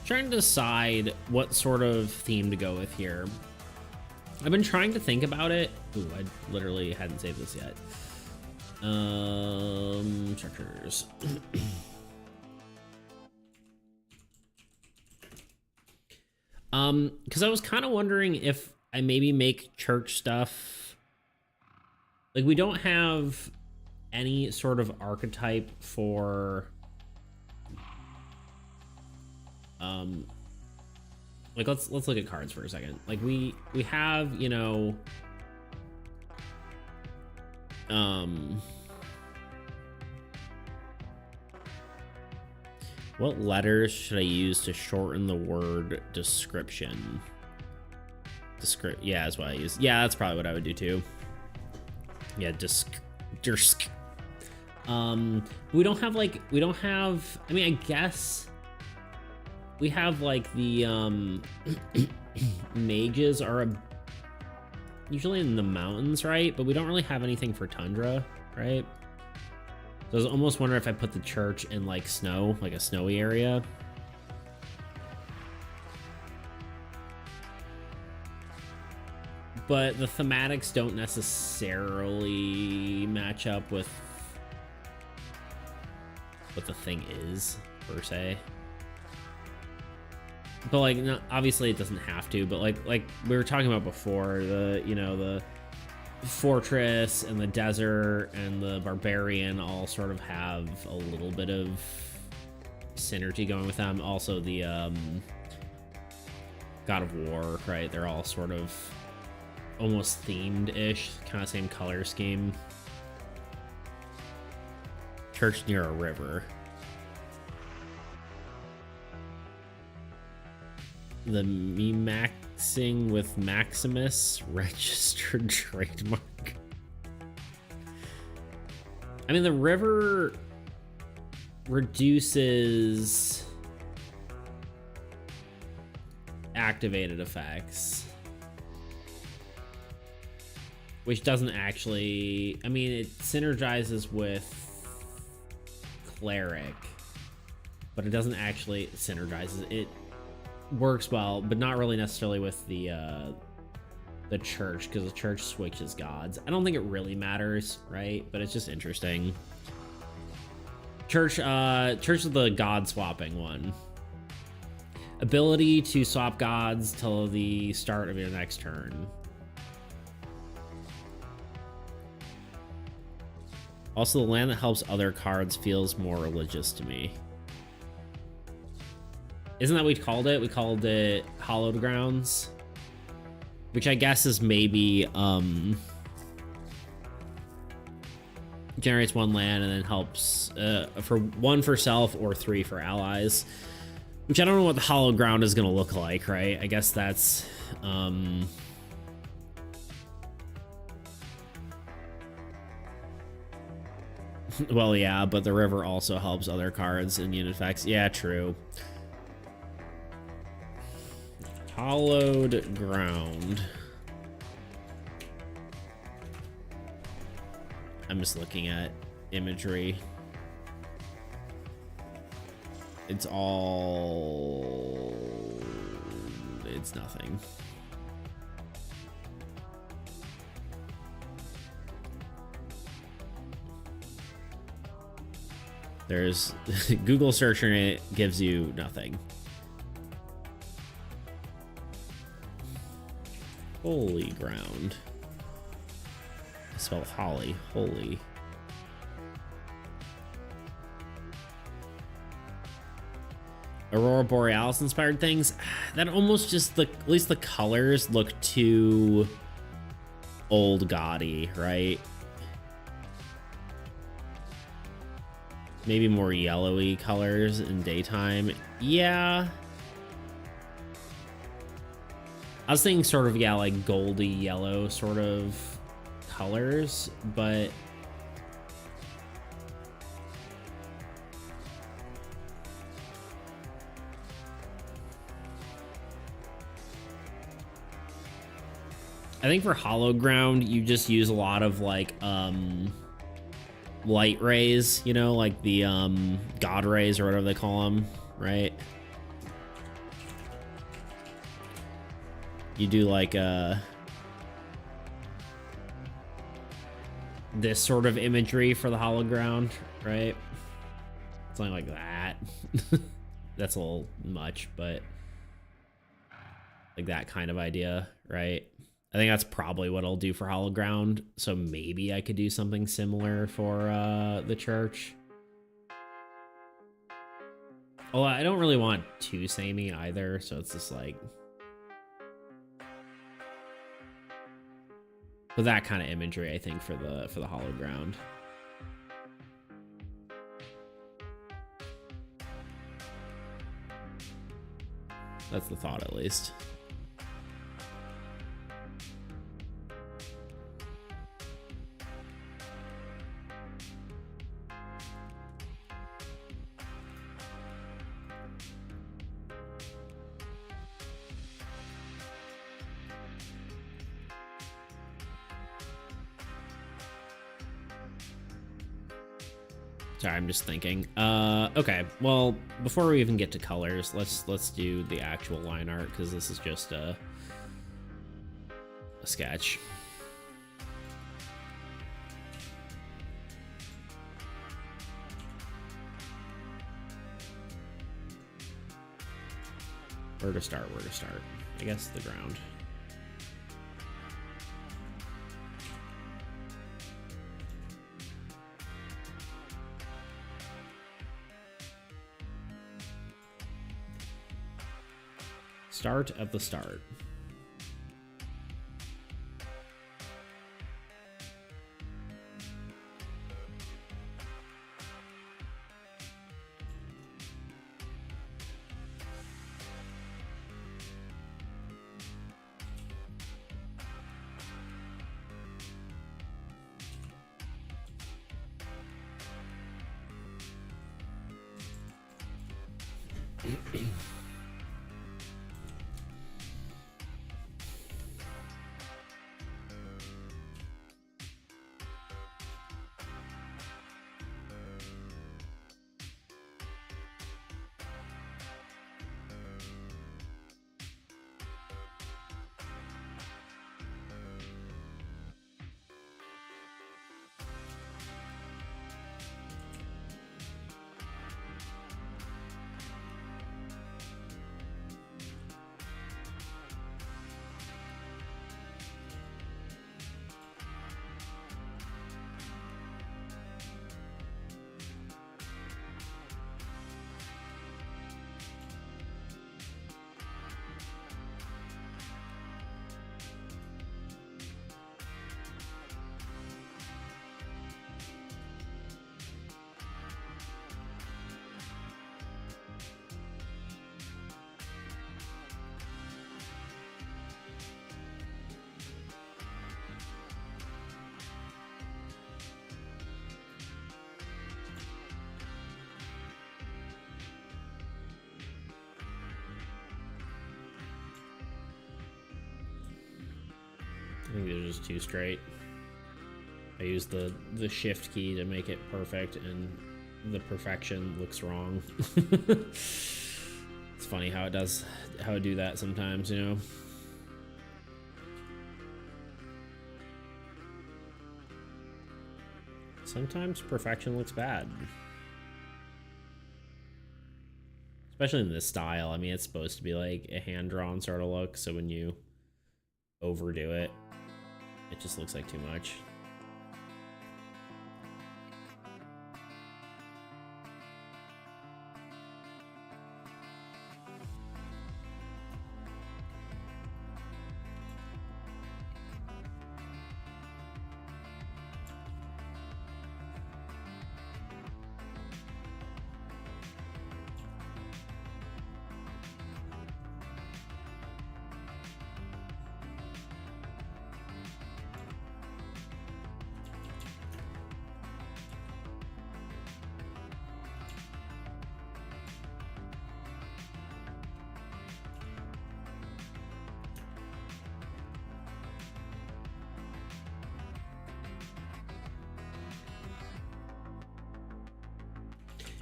Trying to decide what sort of theme to go with here. I've been trying to think about it. Ooh, I literally hadn't saved this yet. Structures. Because I was kind of wondering if I maybe make church stuff. Like, we don't have any sort of archetype for like let's look at cards for a second. Like we have, you know, what letters should I use to shorten the word description? Yeah, that's what I use. Yeah, that's probably what I would do too. Yeah, disc. We don't have like, I mean, I guess we have like the mages are usually in the mountains, right? But we don't really have anything for tundra, right? So I was almost wondering if I put the church in like snow, like a snowy area. But the thematics don't necessarily match up with what the thing is, per se. But like, no, obviously it doesn't have to, but like we were talking about before, the, you know, the fortress and the desert and the barbarian all sort of have a little bit of synergy going with them. Also the God of War, right? They're all sort of almost themed-ish, kind of same color scheme. Church near a river. The Memaxing with Maximus registered trademark. I mean, the river reduces activated effects, which doesn't actually, I mean, it synergizes with cleric, but it doesn't actually synergizes. It works well, but not really necessarily with the church, because the church switches gods. I don't think it really matters, right? But it's just interesting. Church is the god swapping one. Ability to swap gods till the start of your next turn. Also, the land that helps other cards feels more religious to me. Isn't that what we called it? We called it Hallowed Grounds, which I guess is maybe generates 1 land and then helps for 1 for self or 3 for allies. Which I don't know what the hollow ground is going to look like, right? I guess that's... well, yeah, but the river also helps other cards and unit effects. Yeah, true. Hollowed ground. I'm just looking at imagery. It's all... it's nothing. There's Google searching it gives you nothing. Holy ground. I spelled holly. Holy. Aurora Borealis inspired things. That almost just at least the colors look too old gaudy, right? Maybe more yellowy colors in daytime. Yeah. I was thinking sort of, yeah, like goldy yellow sort of colors, but I think for hollow ground, you just use a lot of like light rays, you know, like the god rays or whatever they call them, right? You do like this sort of imagery for the hollow ground, right? Something like that. That's a little much, but like that kind of idea, right? I think that's probably what I'll do for hollow ground. So maybe I could do something similar for the church. Oh, I don't really want too samey either, so it's just like, but that kind of imagery, I think, for the hollow ground. That's the thought, at least. Sorry, I'm just thinking. Okay, well, before we even get to colors, let's do the actual line art, because this is just a sketch. Where to start? Where to start? I guess the ground. Start at the start. think they're just too straight. I use the shift key to make it perfect, and the perfection looks wrong. It's funny how it do that sometimes, you know. Sometimes perfection looks bad. Especially in this style. I mean, it's supposed to be like a hand-drawn sort of look, so when you overdo it, it just looks like too much.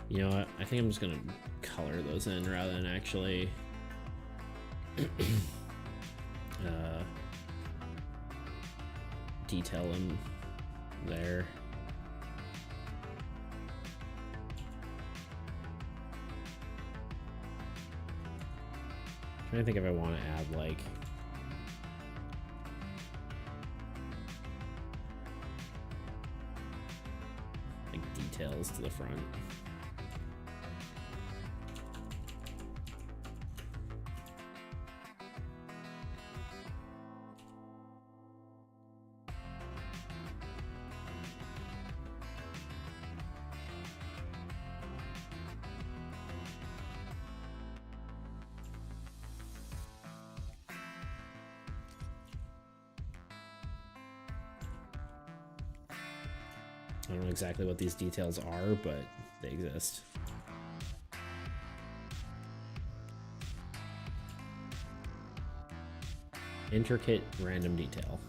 You know what? I think I'm just gonna color those in rather than actually detail them there. I'm trying to think if I want to add like details to the front. I don't know exactly what these details are, but they exist. Intricate random detail.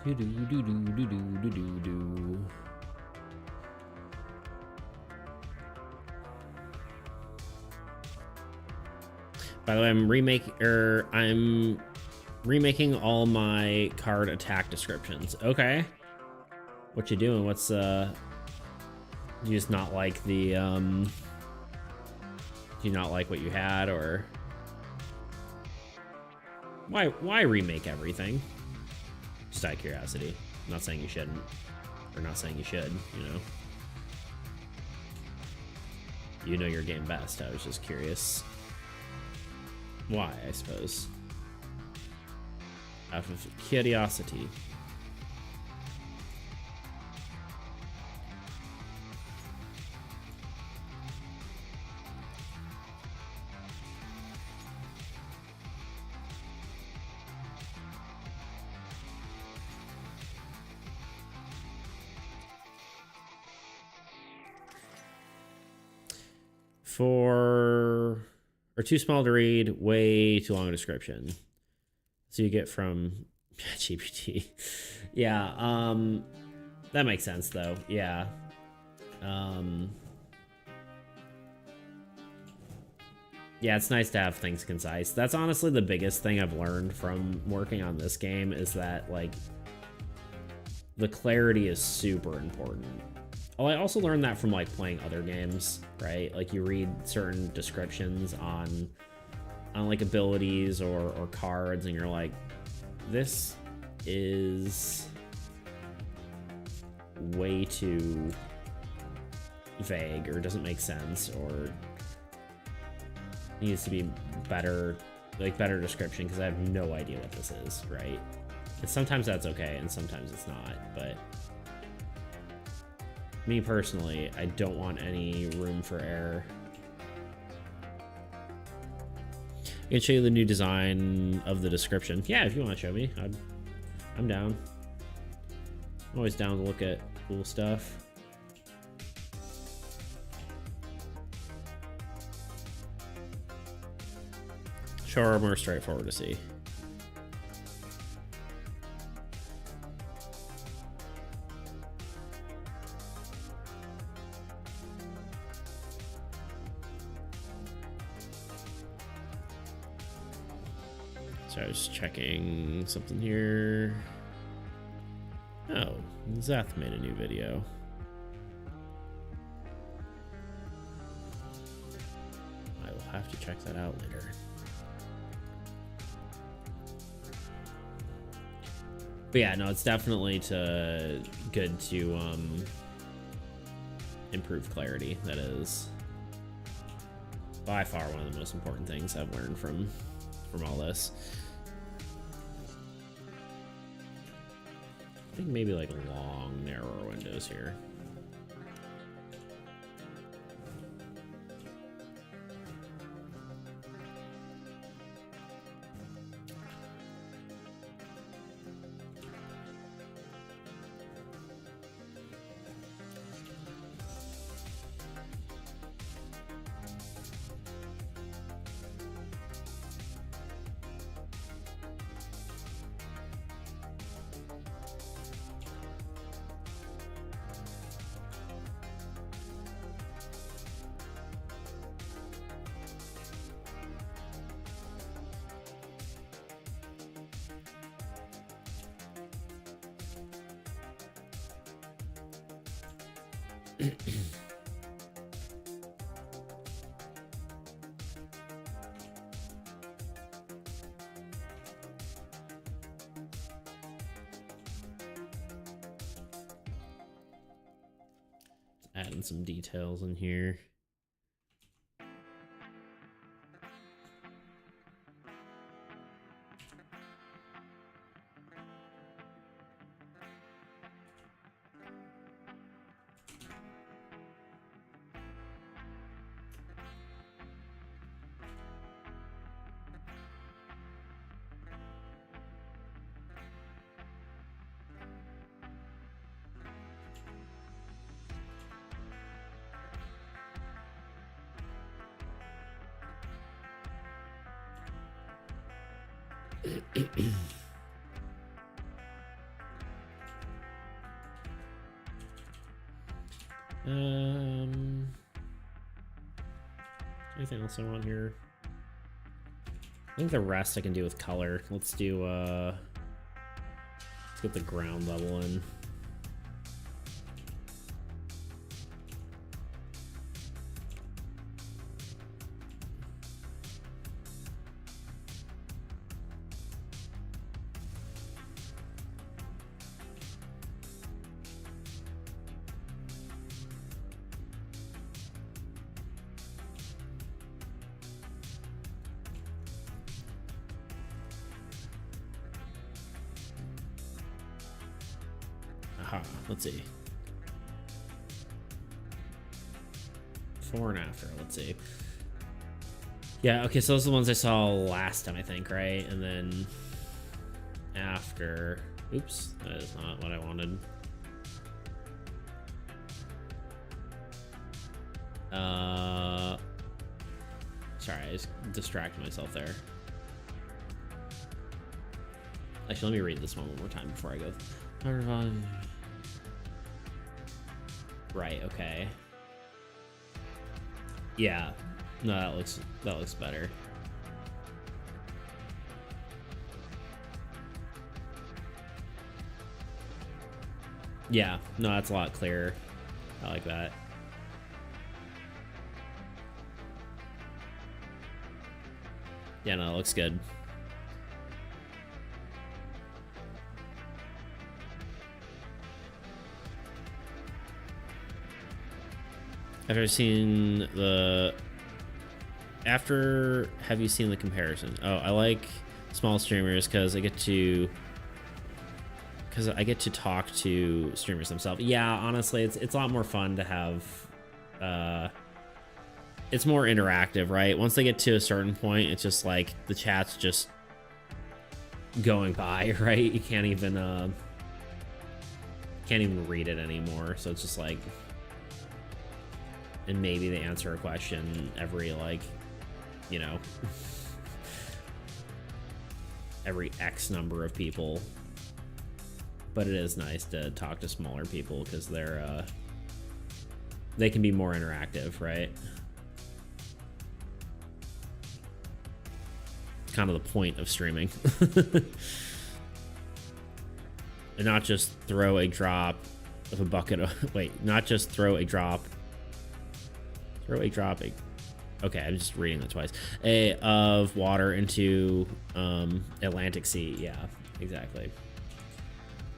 Do do do do do do do do. By the way, I'm remaking all my card attack descriptions. Okay. What you doing? What's do you just not like the do you not like what you had, or why remake everything? Just out of curiosity. I'm not saying you shouldn't, or not saying you should, you know. You know your game best. I was just curious. Why, I suppose. Out of curiosity. Or too small to read, way too long a description. So you get from GPT. Yeah, that makes sense though. Yeah. Yeah, it's nice to have things concise. That's honestly the biggest thing I've learned from working on this game is that, like, the clarity is super important. Oh, I also learned that from, like, playing other games, right? Like, you read certain descriptions on like, abilities or cards, and you're like, this is way too vague, or doesn't make sense, or needs to be better, like, better description, because I have no idea what this is, right? And sometimes that's okay, and sometimes it's not, but me personally, I don't want any room for error. I can show you the new design of the description. Yeah, if you want to show me, I'm down. I'm always down to look at cool stuff. Sure, more straightforward to see. So I was checking something here. Oh, Zeth made a new video. I will have to check that out later. But yeah, no, it's definitely good to improve clarity. That is by far one of the most important things I've learned from all this. I think maybe like long, narrower windows here. Adding some details in here. Anything else I want here? I think the rest I can do with color. Let's do let's get the ground level in. Let's see. Before and after. Let's see. Yeah, okay, so those are the ones I saw last time, I think, right? And then after. Oops, that is not what I wanted. Sorry, I just distracted myself there. Actually, let me read this one more time before I go. Right, okay. Yeah. No, that looks better. Yeah, no, that's a lot clearer. I like that. Yeah, no, it looks good. Have you seen the... have you seen the comparison? Oh, I like small streamers because I get to talk to streamers themselves. Yeah, honestly, it's a lot more fun to have. It's more interactive, right? Once they get to a certain point, it's just like the chat's just going by, right? You can't even read it anymore. So it's just like, and maybe they answer a question every, like, you know, every X number of people. But it is nice to talk to smaller people because they can be more interactive, right? Kind of the point of streaming. And not just throw a drop of a bucket of, wait, not just throw a drop. Okay, I'm just reading that twice. Of water into Atlantic Sea. Yeah, exactly.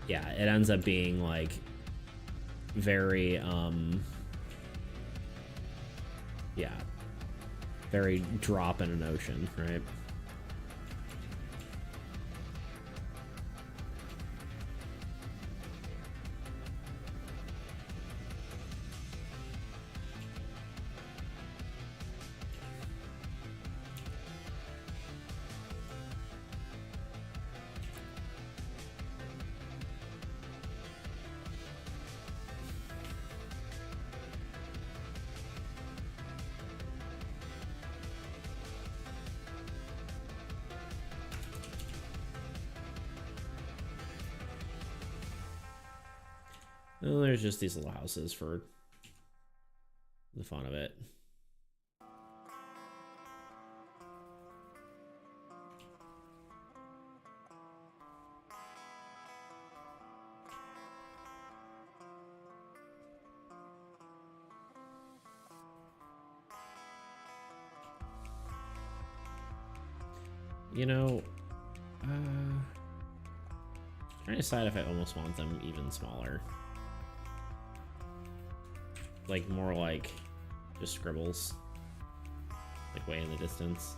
Yeah, it ends up being like very yeah, very drop in an ocean, right? Well, there's just these little houses for the fun of it. You know, trying to decide if I almost want them even smaller. Like more like just scribbles, like way in the distance.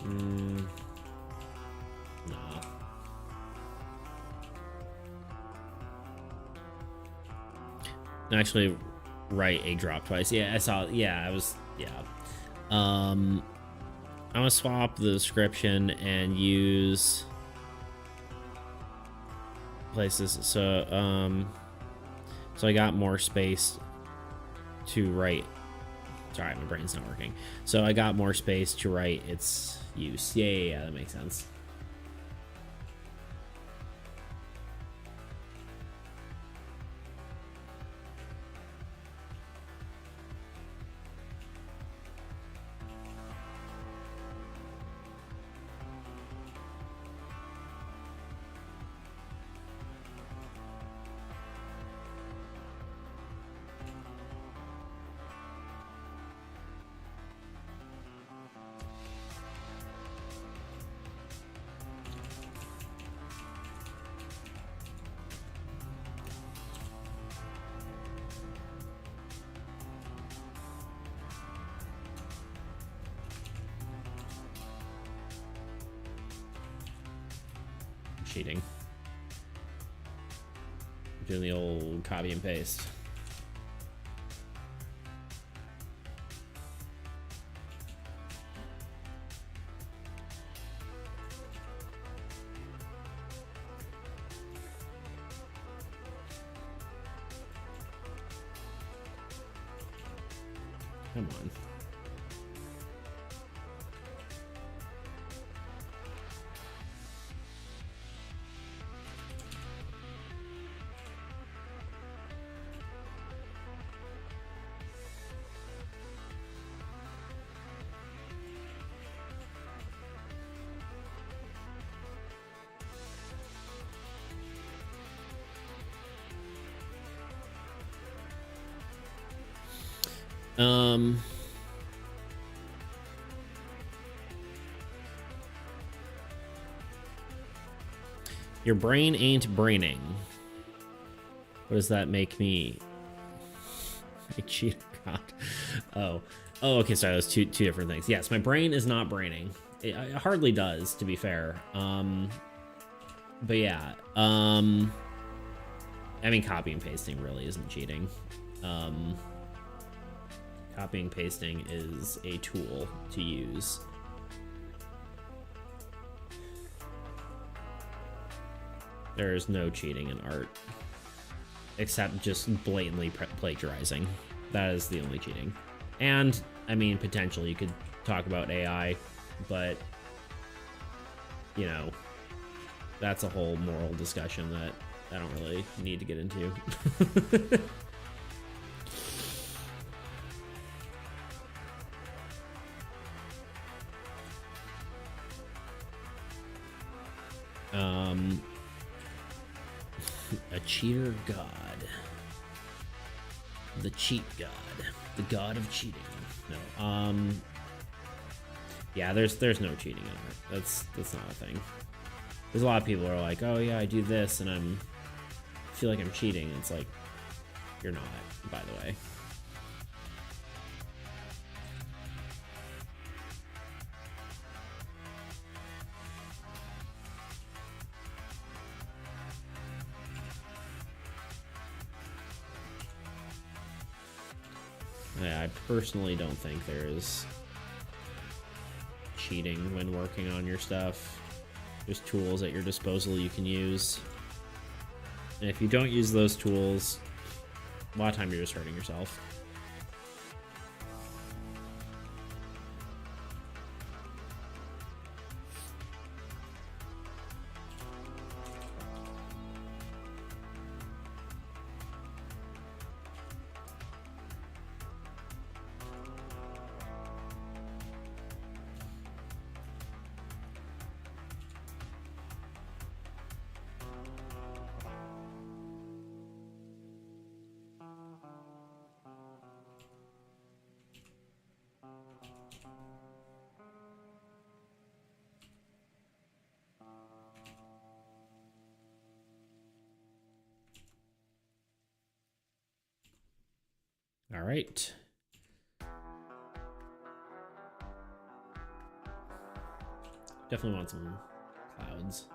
No. Actually, write a drop twice. Yeah, I saw. Yeah, I was. Yeah. I'm gonna swap the description and use places. So I got more space to write. Sorry, my brain's not working. So I got more space to write its use. Yeah, that makes sense. Cheating. Doing the old copy and paste. Come on. Um, your brain ain't braining. What does that make me? A cheater god. Oh. Oh, okay, sorry, those two different things. Yes, my brain is not braining. It hardly does, to be fair. But yeah. I mean, copy and pasting really isn't cheating. Copying and pasting is a tool to use. There is no cheating in art, except just blatantly plagiarizing. That is the only cheating. And, I mean, potentially you could talk about AI, but, you know, that's a whole moral discussion that I don't really need to get into. A cheater god. The cheat god. The god of cheating. No. Yeah, there's no cheating in it. That's not a thing. There's a lot of people who are like, oh yeah, I do this and I feel like I'm cheating. It's like, you're not, by the way. I personally don't think there is cheating when working on your stuff. There's tools at your disposal you can use. And if you don't use those tools, a lot of time you're just hurting yourself. All right. Definitely want some clouds.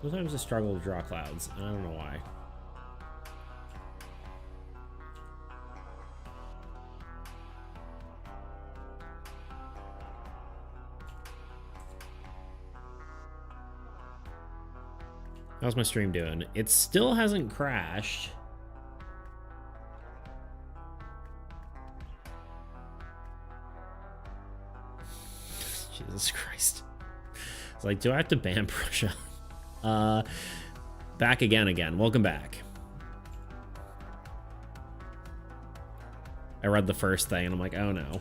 Sometimes I struggle to draw clouds, and I don't know why. How's my stream doing? It still hasn't crashed. Jesus Christ. It's like, do I have to ban Prussia? Back again. Welcome back. I read the first thing and I'm like, oh no.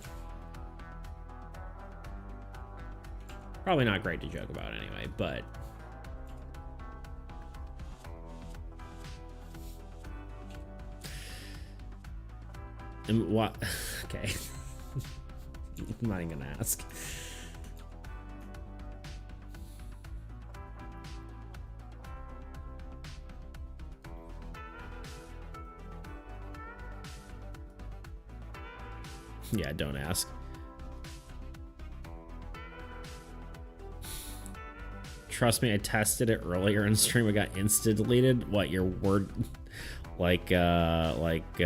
Probably not great to joke about anyway, but and what? Okay. I'm not even gonna ask. Yeah, don't ask. Trust me, I tested it earlier in stream. It got insta deleted. What, your word? Like that?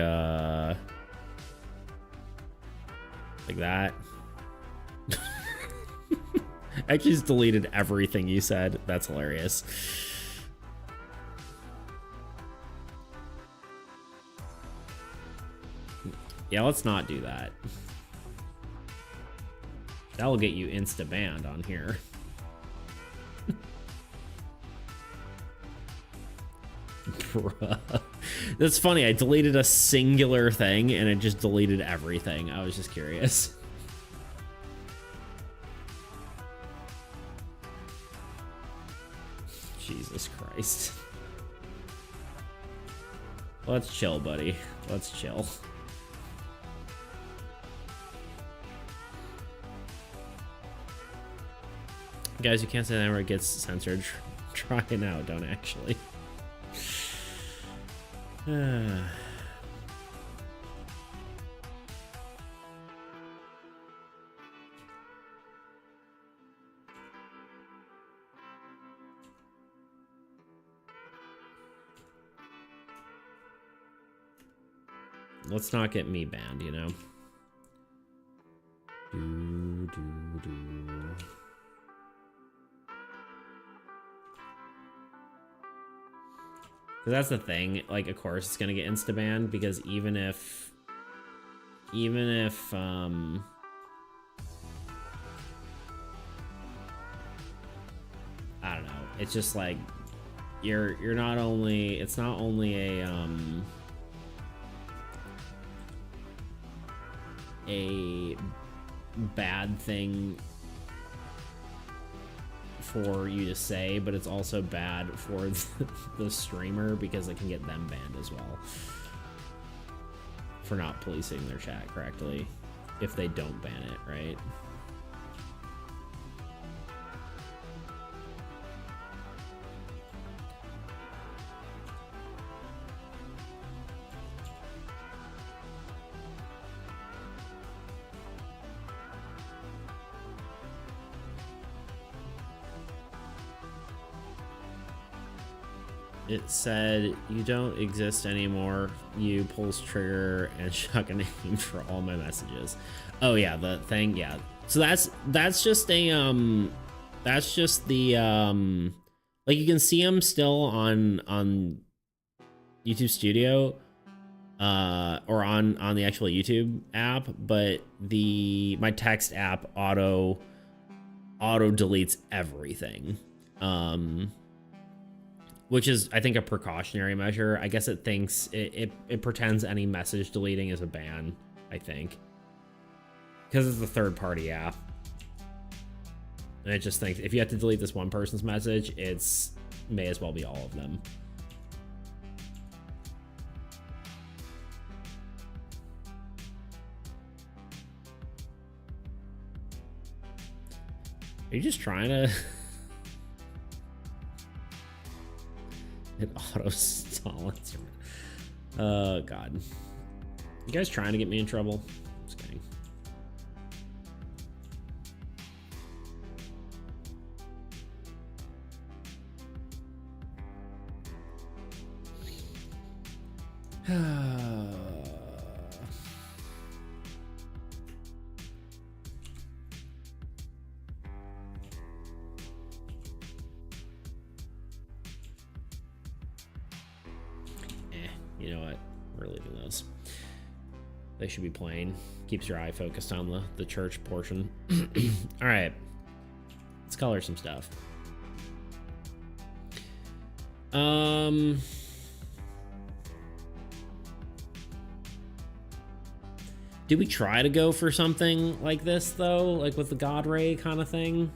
I just deleted everything you said. That's hilarious. Yeah, let's not do that. That'll get you insta-banned on here. Bruh. That's funny. I deleted a singular thing and it just deleted everything. I was just curious. Jesus Christ. Let's chill, buddy. Let's chill. Guys, you can't say that where it gets censored. Try it now, don't actually. Let's not get me banned, you know? Because that's the thing, like, of course it's gonna get insta-banned, because even if I don't know, it's just like, you're not only, it's not only a bad thing for you to say, but it's also bad for the streamer because it can get them banned as well for not policing their chat correctly if they don't ban it, right? It said, you don't exist anymore. You pulls trigger and chuck a name for all my messages. Oh yeah, the thing, yeah. So that's just a that's just the like, you can see them still on YouTube Studio or on the actual YouTube app, but my text app auto deletes everything. Which is, I think, a precautionary measure. I guess it thinks it pretends any message deleting is a ban, I think, because it's a third-party app, and it just thinks if you have to delete this one person's message, it's may as well be all of them. Are you just trying to? It auto stalls. Oh god. You guys trying to get me in trouble? Just kidding. You know what? We're leaving those. They should be plain. Keeps your eye focused on the church portion. All right. Let's color some stuff. Did we try to go for something like this, though? Like with the God Ray kind of thing?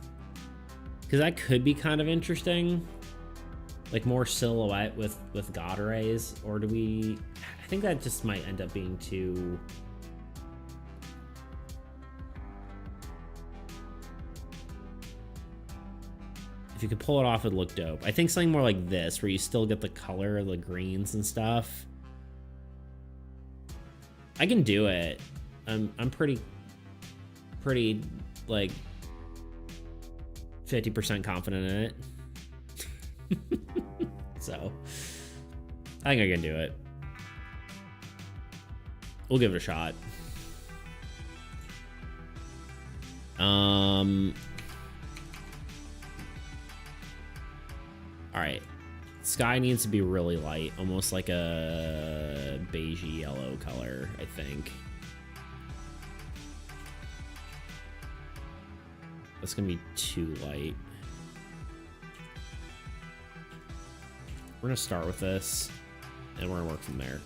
Because that could be kind of interesting. Like more silhouette with God Rays, or do we? I think that just might end up being too. If you could pull it off, it'd look dope. I think something more like this, where you still get the color of the greens and stuff. I can do it. I'm pretty like 50% confident in it. So I think I can do it. We'll give it a shot. All right, sky needs to be really light, almost like a beigey yellow color, I think. That's gonna be too light. We're gonna start with this, and we're gonna work from there.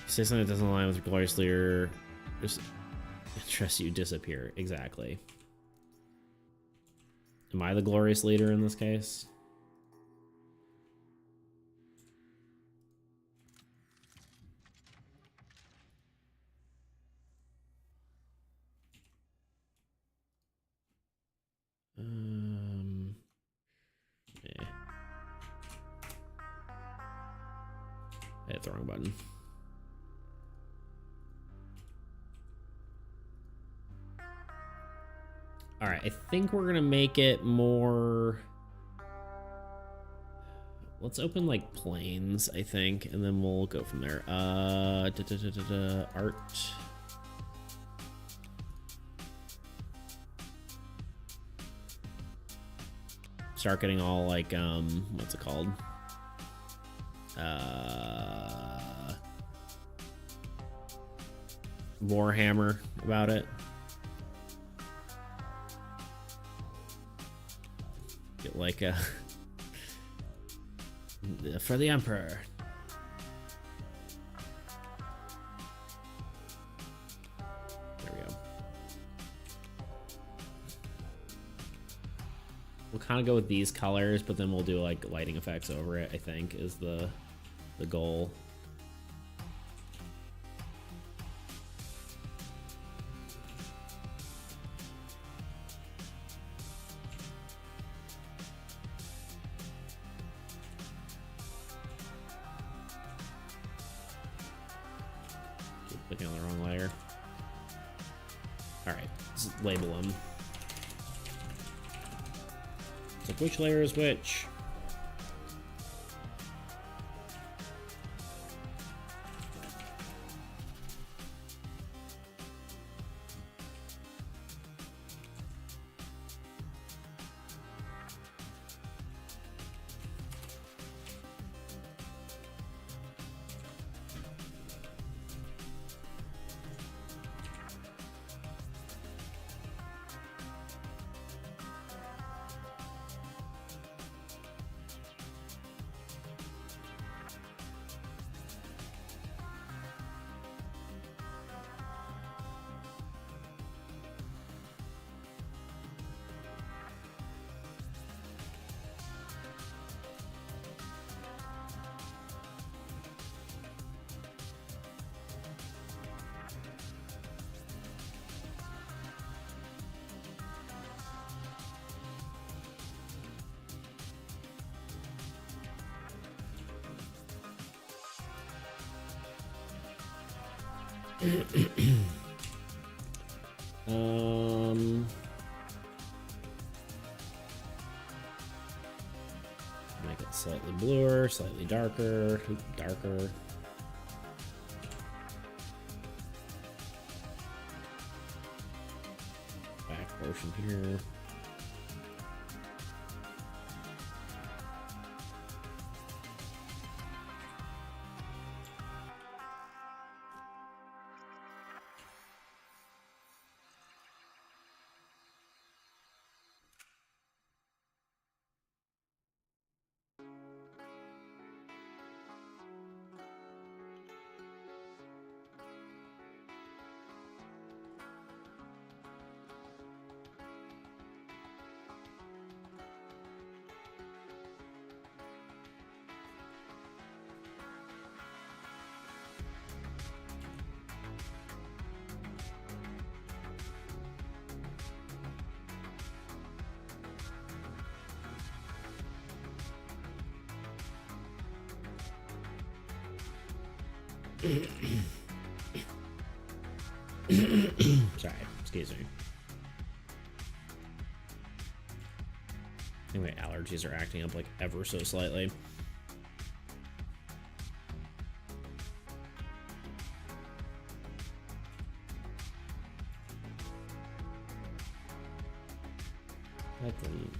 Say something that doesn't align with your glorious leader. Just interest you disappear. Exactly. Am I the glorious leader in this case? Yeah. I hit the wrong button. All right, I think we're gonna make it more. Let's open like planes, I think, and then we'll go from there. Art. Start getting all like what's it called? Warhammer about it. Get like a for the Emperor. There we go. We'll kind of go with these colors, but then we'll do like lighting effects over it, I think, is the goal. Clicking on the wrong layer. All right, let's label them. It's like, which layer is which? Make it slightly bluer, slightly darker, darker. Back portion here. Sorry, excuse me. I think my allergies are acting up like ever so slightly. That didn't...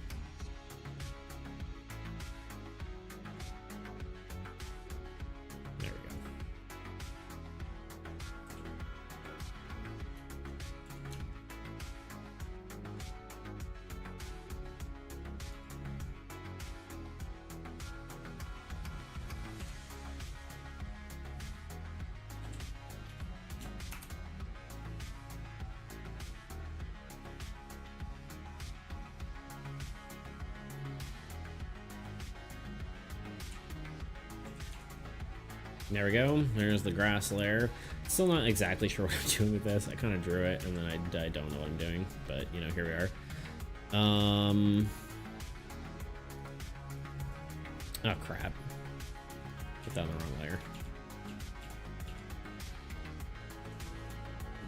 There we go. There's the grass layer. Still not exactly sure what I'm doing with this. I kind of drew it and then I don't know what I'm doing, but you know, here we are. Oh crap. Put that on the wrong layer.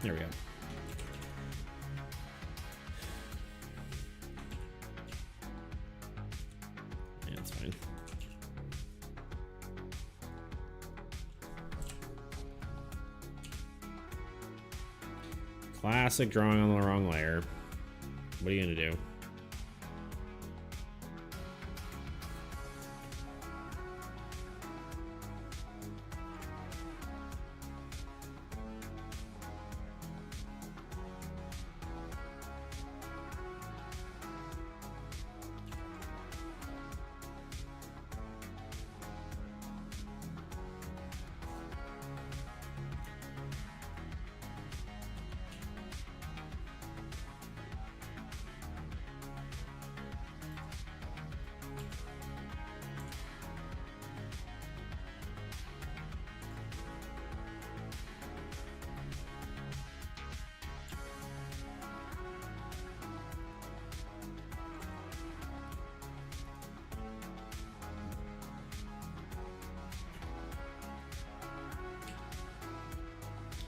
There we go. Yeah, it's fine. Classic drawing on the wrong layer. What are you gonna do?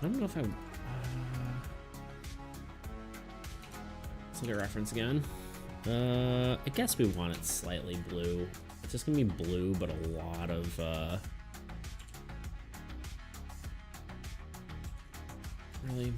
I don't know if I... let's look at reference again. I guess we want it slightly blue. It's just gonna be blue, but a lot of... really...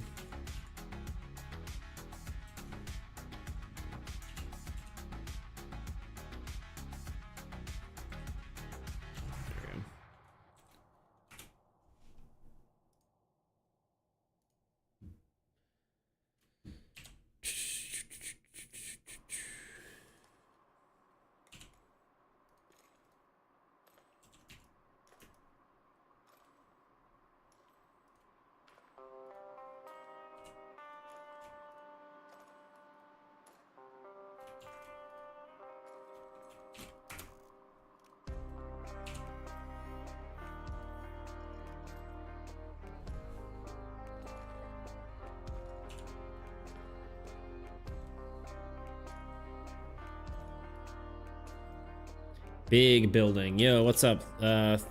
Big building. Yo, what's up?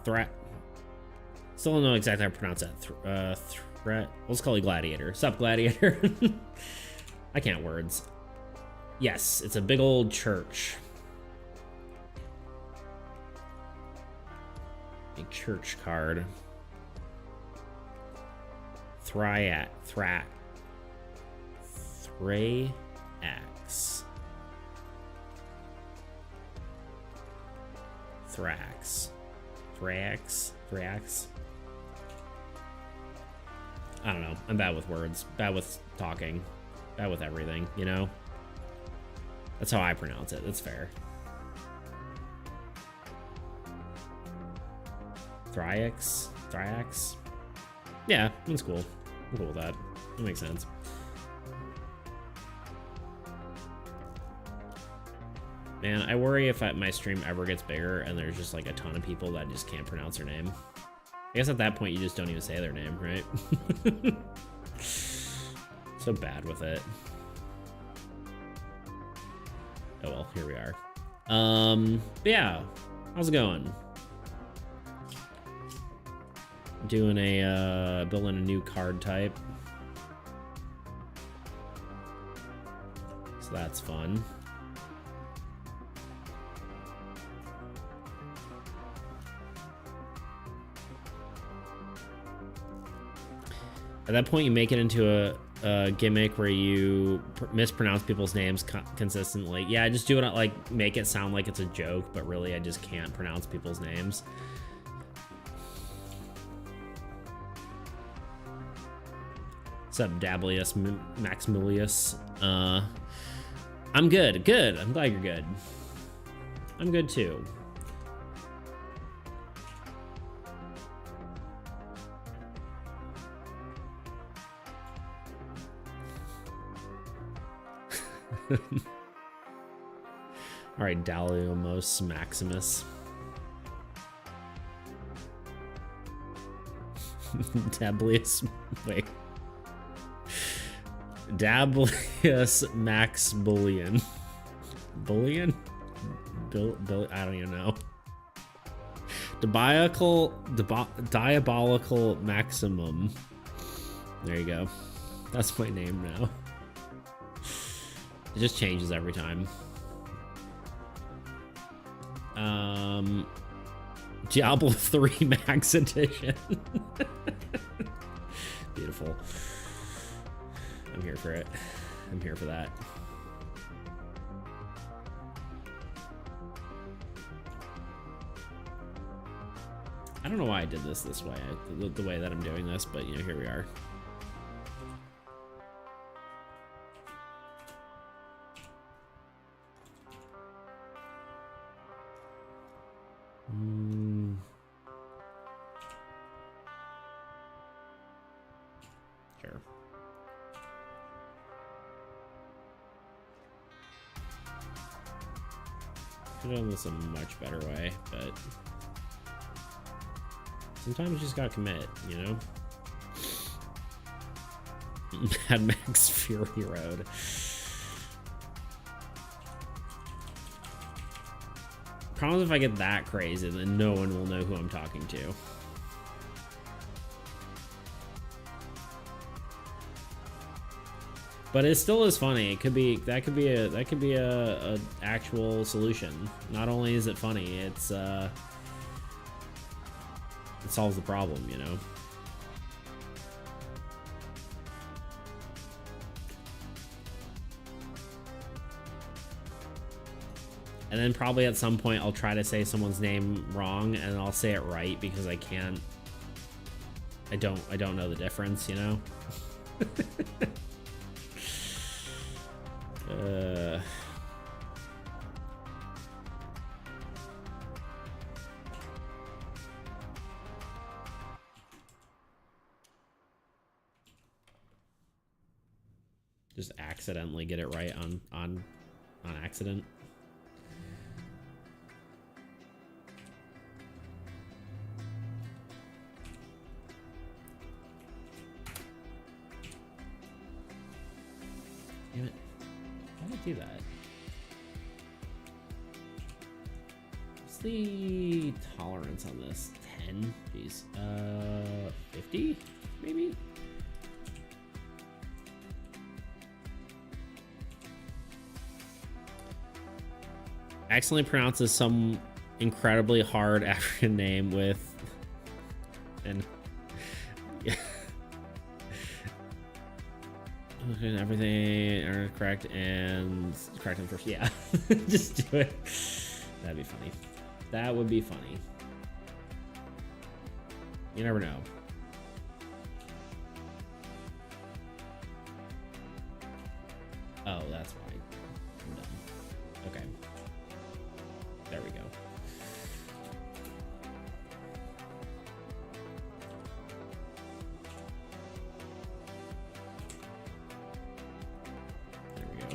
Threat. Still don't know exactly how to pronounce that. Threat. Let's call it Gladiator. Sup, Gladiator? I can't words. Yes, it's a big old church. Big church card. Thrax. I don't know. I'm bad with words. Bad with talking. Bad with everything, you know? That's how I pronounce it. That's fair. Thrax? Yeah, that's cool. I'm cool with that. That makes sense. Man, I worry if my stream ever gets bigger and there's just like a ton of people that just can't pronounce their name. I guess at that point you just don't even say their name, right? So bad with it. Oh well, here we are. Yeah, how's it going? Doing a building a new card type, so that's fun. At that point, you make it into a gimmick where you mispronounce people's names consistently. Yeah, just do it like make it sound like it's a joke, but really I just can't pronounce people's names. What's up, Dablius Maximilius? I'm good. Good. I'm glad you're good. I'm good too. All right, Daliomos Maximus. Dablius, wait. Dablius Max Bullion. Bullion? I don't even know. Diabolical Maximum. There you go. That's my name now. It just changes every time. Diablo 3 Max Edition. Beautiful. I'm here for it. I'm here for that. I don't know why I did this way, the way that I'm doing this, but you know, here we are. Sure. Could have done this a much better way, but sometimes you just gotta commit, you know? Mad Max Fury Road. Problem is if I get that crazy, then no one will know who I'm talking to. But it still is funny. It could be that could be a actual solution. Not only is it funny, it solves the problem, you know. And then probably at some point I'll try to say someone's name wrong and I'll say it right because I can't. I don't know the difference, you know. Just accidentally get it right on accident. Damn it. Why did I do that? What's the tolerance on this? 10? Jeez. 50? Maybe? Accidentally pronounces some incredibly hard African name with and everything are correct and correct them first. Yeah, just do it. That'd be funny. That would be funny. You never know. Oh, that's why. I'm done. Okay. There we go. There we go.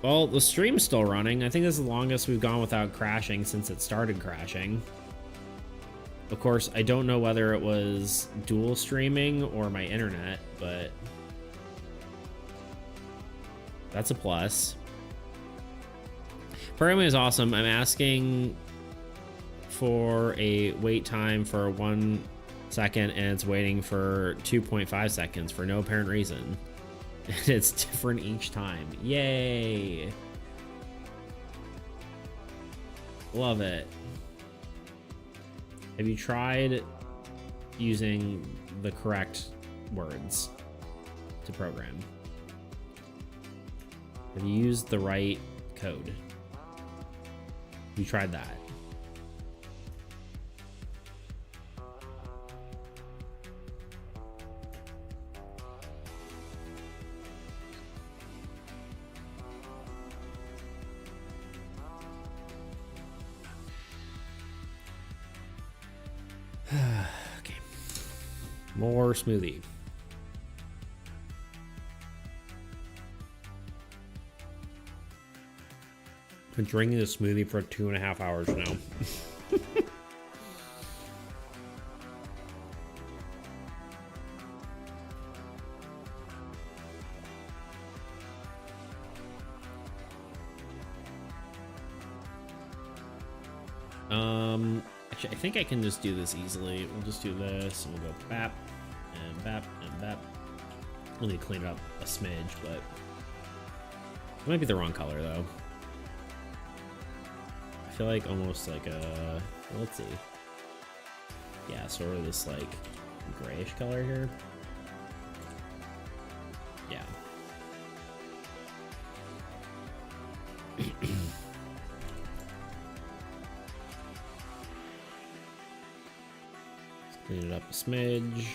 Well, the stream's still running. I think this is the longest we've gone without crashing since it started crashing. Of course, I don't know whether it was dual streaming or my internet, but that's a plus. Programming is awesome. I'm asking for a wait time for 1 second and it's waiting for 2.5 seconds for no apparent reason. And it's different each time. Yay! Love it. Have you tried using the correct words to program? Have you used the right code? Have you tried that? More smoothie. Been drinking this smoothie for 2.5 hours now. Actually, I think I can just do this easily. We'll just do this, and we'll go bap, and bap, and bap. We'll need to clean it up a smidge, but it might be the wrong color, though. I feel like almost like a, well, let's see. Yeah, sort of this, like, grayish color here. Yeah. Clean it up a smidge.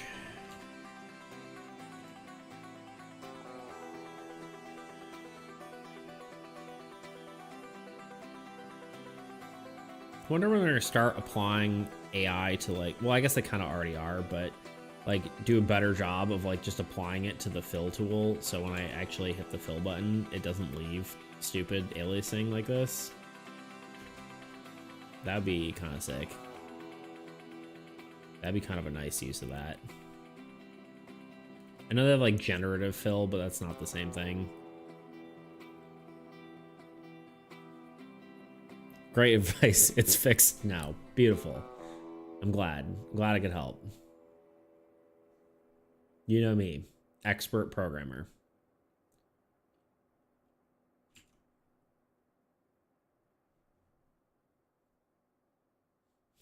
I wonder when they're gonna start applying AI to, like, well, I guess they kind of already are, but like do a better job of like just applying it to the fill tool, so when I actually hit the fill button, it doesn't leave stupid aliasing like this. That'd be kind of sick. That'd be kind of a nice use of that. I know they have like generative fill, but that's not the same thing. Great advice. It's fixed now. Beautiful. I'm glad. I'm glad I could help. You know me, expert programmer.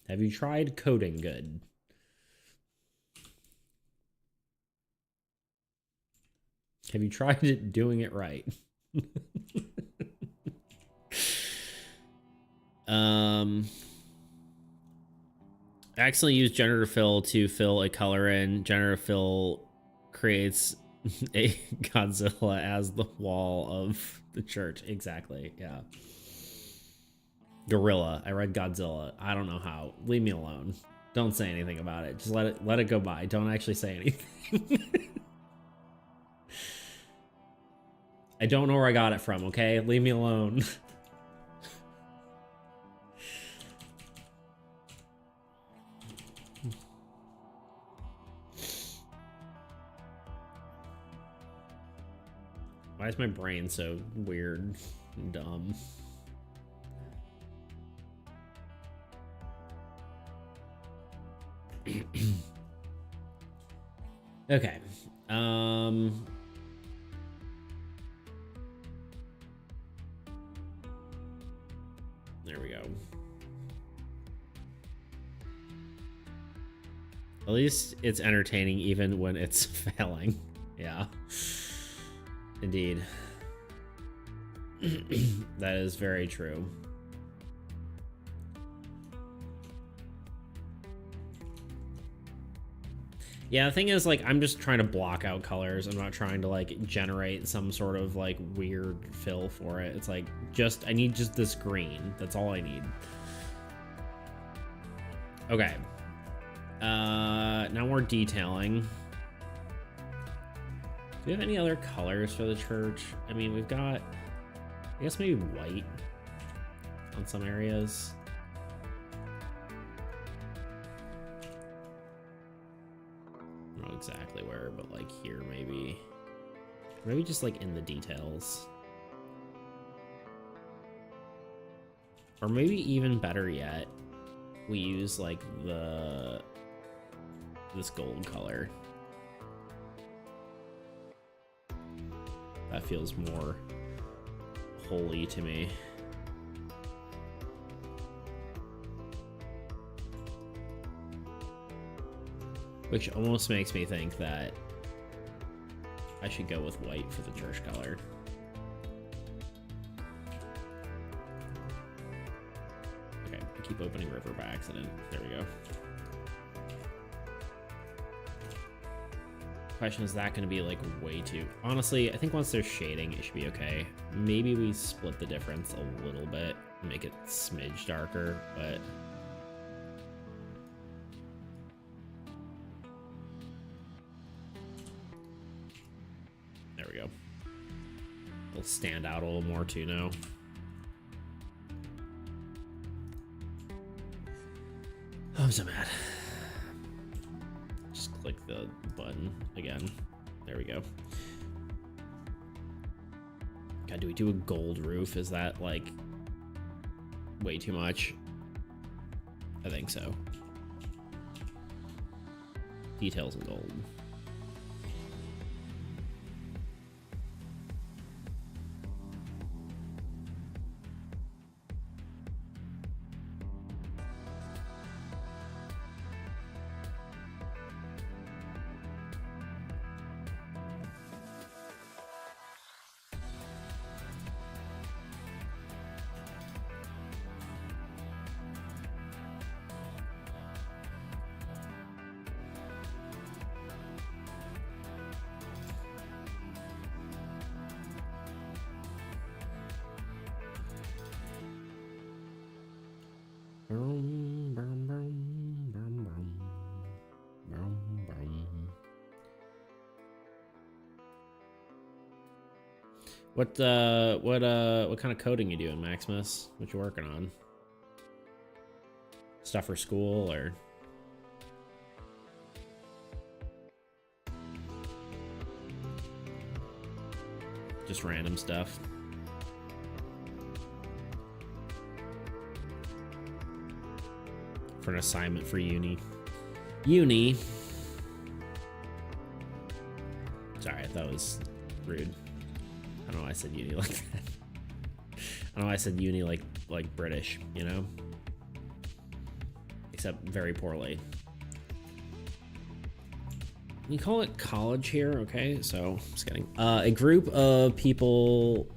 Have you tried coding good? Have you tried doing it right? I accidentally used generative fill to fill a color in. Generative fill creates a Godzilla as the wall of the church. Exactly, yeah. Gorilla. I read Godzilla. I don't know how. Leave me alone. Don't say anything about it. Just let it go by. Don't actually say anything. I don't know where I got it from, okay? Leave me alone. Why is my brain so weird and dumb? Okay. There we go. At least it's entertaining even when it's failing. Yeah. Indeed. That is very true. Yeah, the thing is, like, I'm just trying to block out colors. I'm not trying to, like, generate some sort of, like, weird fill for it. It's like, I need just this green. That's all I need. Okay. Now we're detailing. Do we have any other colors for the church? I mean, we've got, I guess maybe white on some areas. I don't know exactly where, but like here maybe. Maybe just like in the details. Or maybe even better yet, we use like this gold color. That feels more holy to me. Which almost makes me think that I should go with white for the church color. Okay, I keep opening river by accident. There we go. Question, is that going to be like way too... Honestly, I think once there's shading, it should be okay. Maybe we split the difference a little bit, make it smidge darker, but... we go. It'll stand out a little more too now. Oh, I'm so mad. Just click the button again. There we go. God, do we do a gold roof? Is that like way too much? I think so. Details in gold. What kind of coding you doing, Maximus? What you working on? Stuff for school or? Just random stuff. For an assignment for uni. Uni. Sorry, that was rude. I don't know why I said uni like that. I don't know why I said uni like British, you know? Except very poorly. You call it college here, okay? So, just kidding. A group of people...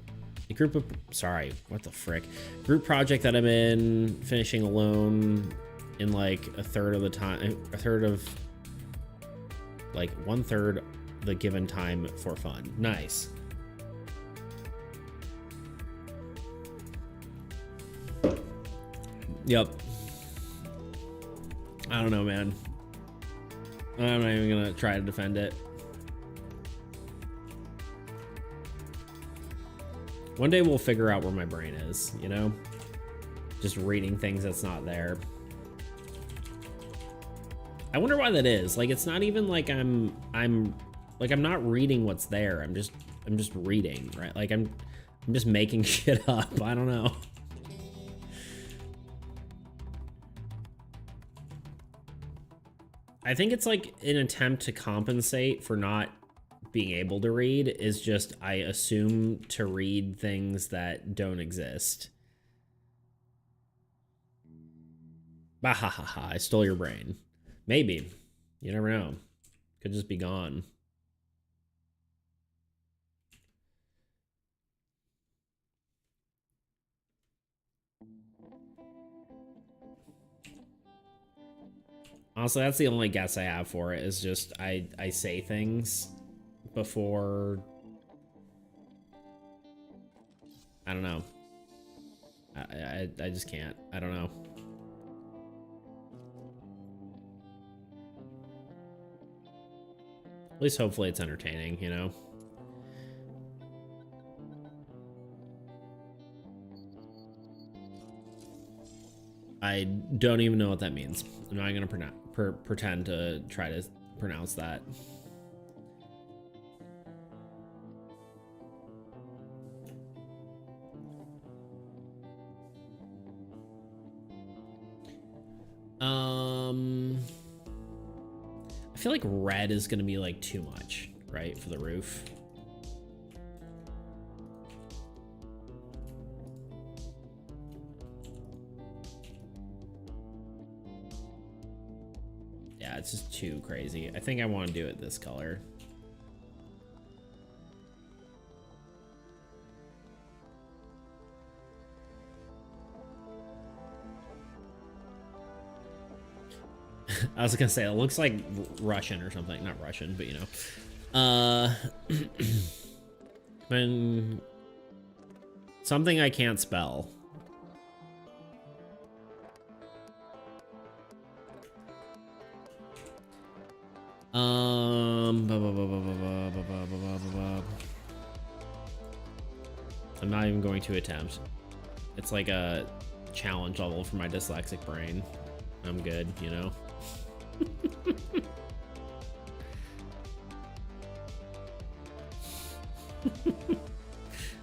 Sorry, what the frick? Group project that I'm in, finishing alone in like a third of the time... Like 1/3 the given time for fun. Nice. Yep. I don't know, man. I'm not even gonna try to defend it. One day we'll figure out where my brain is, you know? Just reading things that's not there. I wonder why that is. Like, it's not even like I'm not reading what's there. I'm just reading, right? Like I'm just making shit up. I don't know. I think it's like an attempt to compensate for not being able to read is just I assume to read things that don't exist. Bah ha ha ha, I stole your brain. Maybe. You never know. Could just be gone. Honestly, that's the only guess I have for it, is just I say things before... I don't know. I just can't. I don't know. At least hopefully it's entertaining, you know? I don't even know what that means. I'm not gonna pretend to try to pronounce that. I feel like red is gonna be like too much, right, for the roof. Yeah, it's just too crazy. I think I want to do it this color. I was gonna say, it looks like Russian or something. Not Russian, but you know. When something I can't spell. I'm not even going to attempt. It's like a challenge level for my dyslexic brain. I'm good, you know?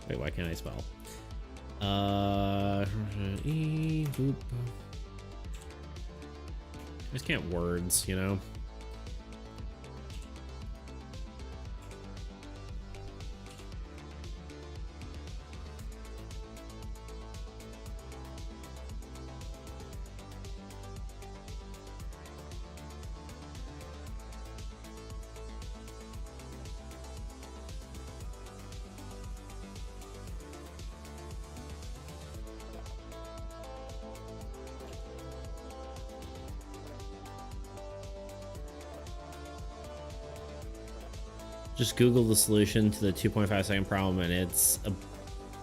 Wait, why can't I spell? E, boop. I just can't words, you know? Just Google the solution to the 2.5 second problem and it's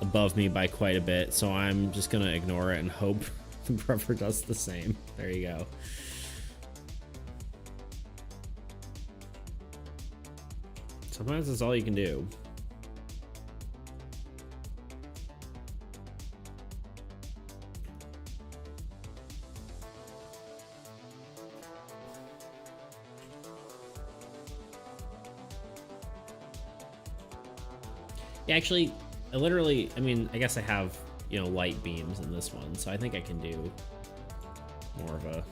above me by quite a bit, so I'm just gonna ignore it and hope the brother does the same. There you go. Sometimes that's all you can do. Yeah, actually, I mean, I guess I have, you know, light beams in this one, so I think I can do more of a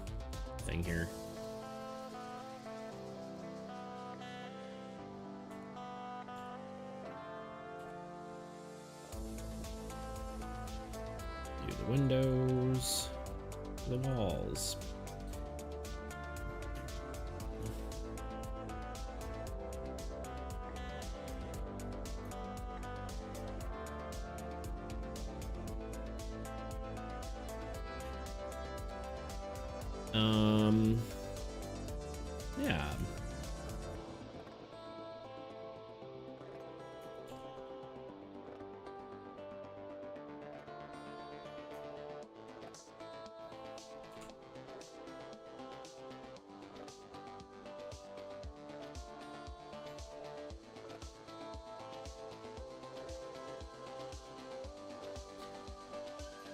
thing here. Do the windows, the walls. Yeah.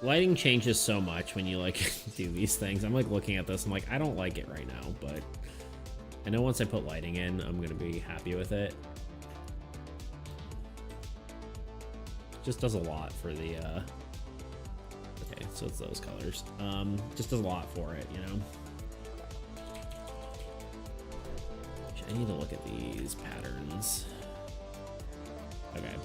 Lighting changes so much when you like do these things. I'm like looking at this, I'm like, I don't like it right now, but I know once I put lighting in, I'm gonna be happy with it. Just does a lot for the okay, so it's those colors. Just does a lot for it, you know. I need to look at these patterns. Okay.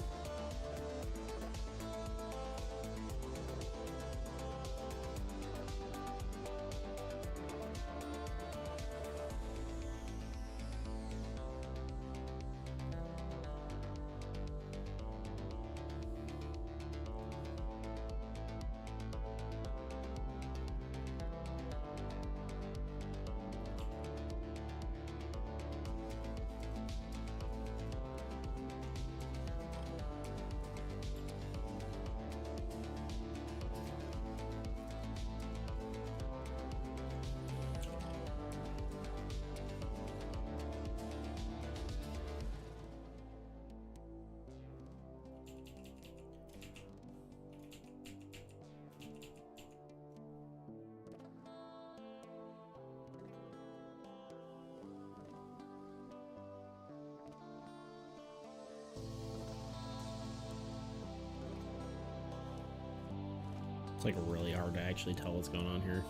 It's like really hard to actually tell what's going on here.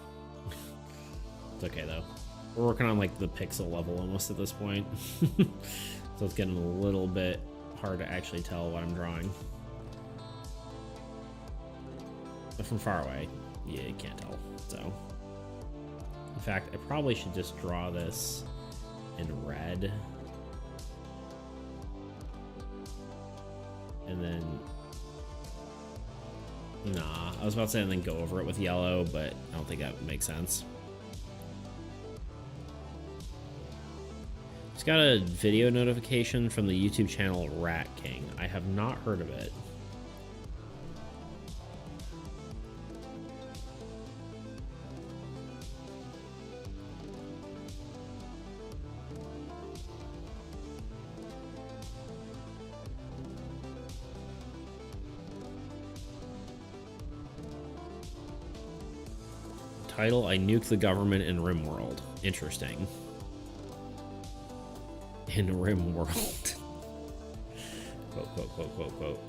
It's okay though. We're working on like the pixel level almost at this point. So it's getting a little bit hard to actually tell what I'm drawing. But from far away, yeah, you can't tell. So, in fact, I probably should just draw this in red. And then nah, I was about to say and then go over it with yellow, but I don't think that would make sense. Just got a video notification from the YouTube channel Rat King. I have not heard of it. Title, I nuke the government in RimWorld. Interesting. In RimWorld. Quote, quote, quote, quote, quote.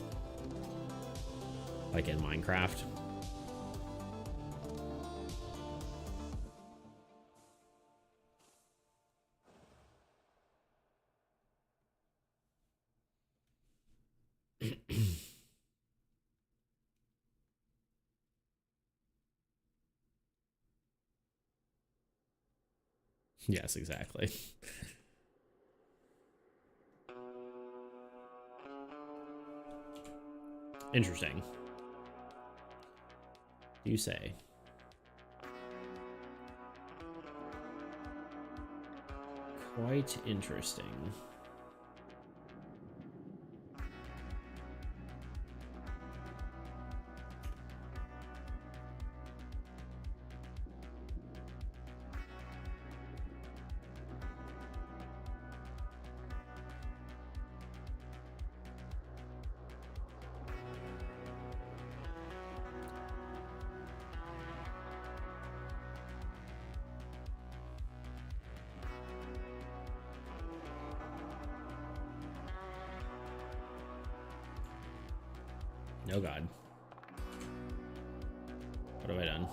Like in Minecraft. Yes, exactly. Interesting. You say. Quite interesting. Oh God. What have I done?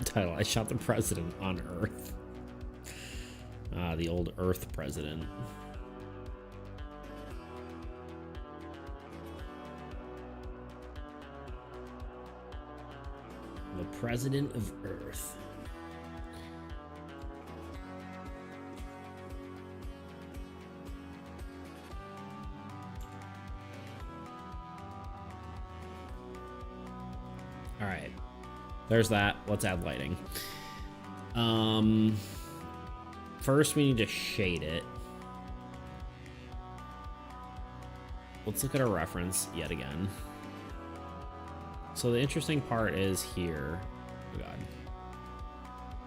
Title, I shot the president on Earth. Ah, the old Earth president. The president of Earth. All right. There's that. Let's add lighting. First we need to shade it. Let's look at our reference yet again. So the interesting part is here. Oh God.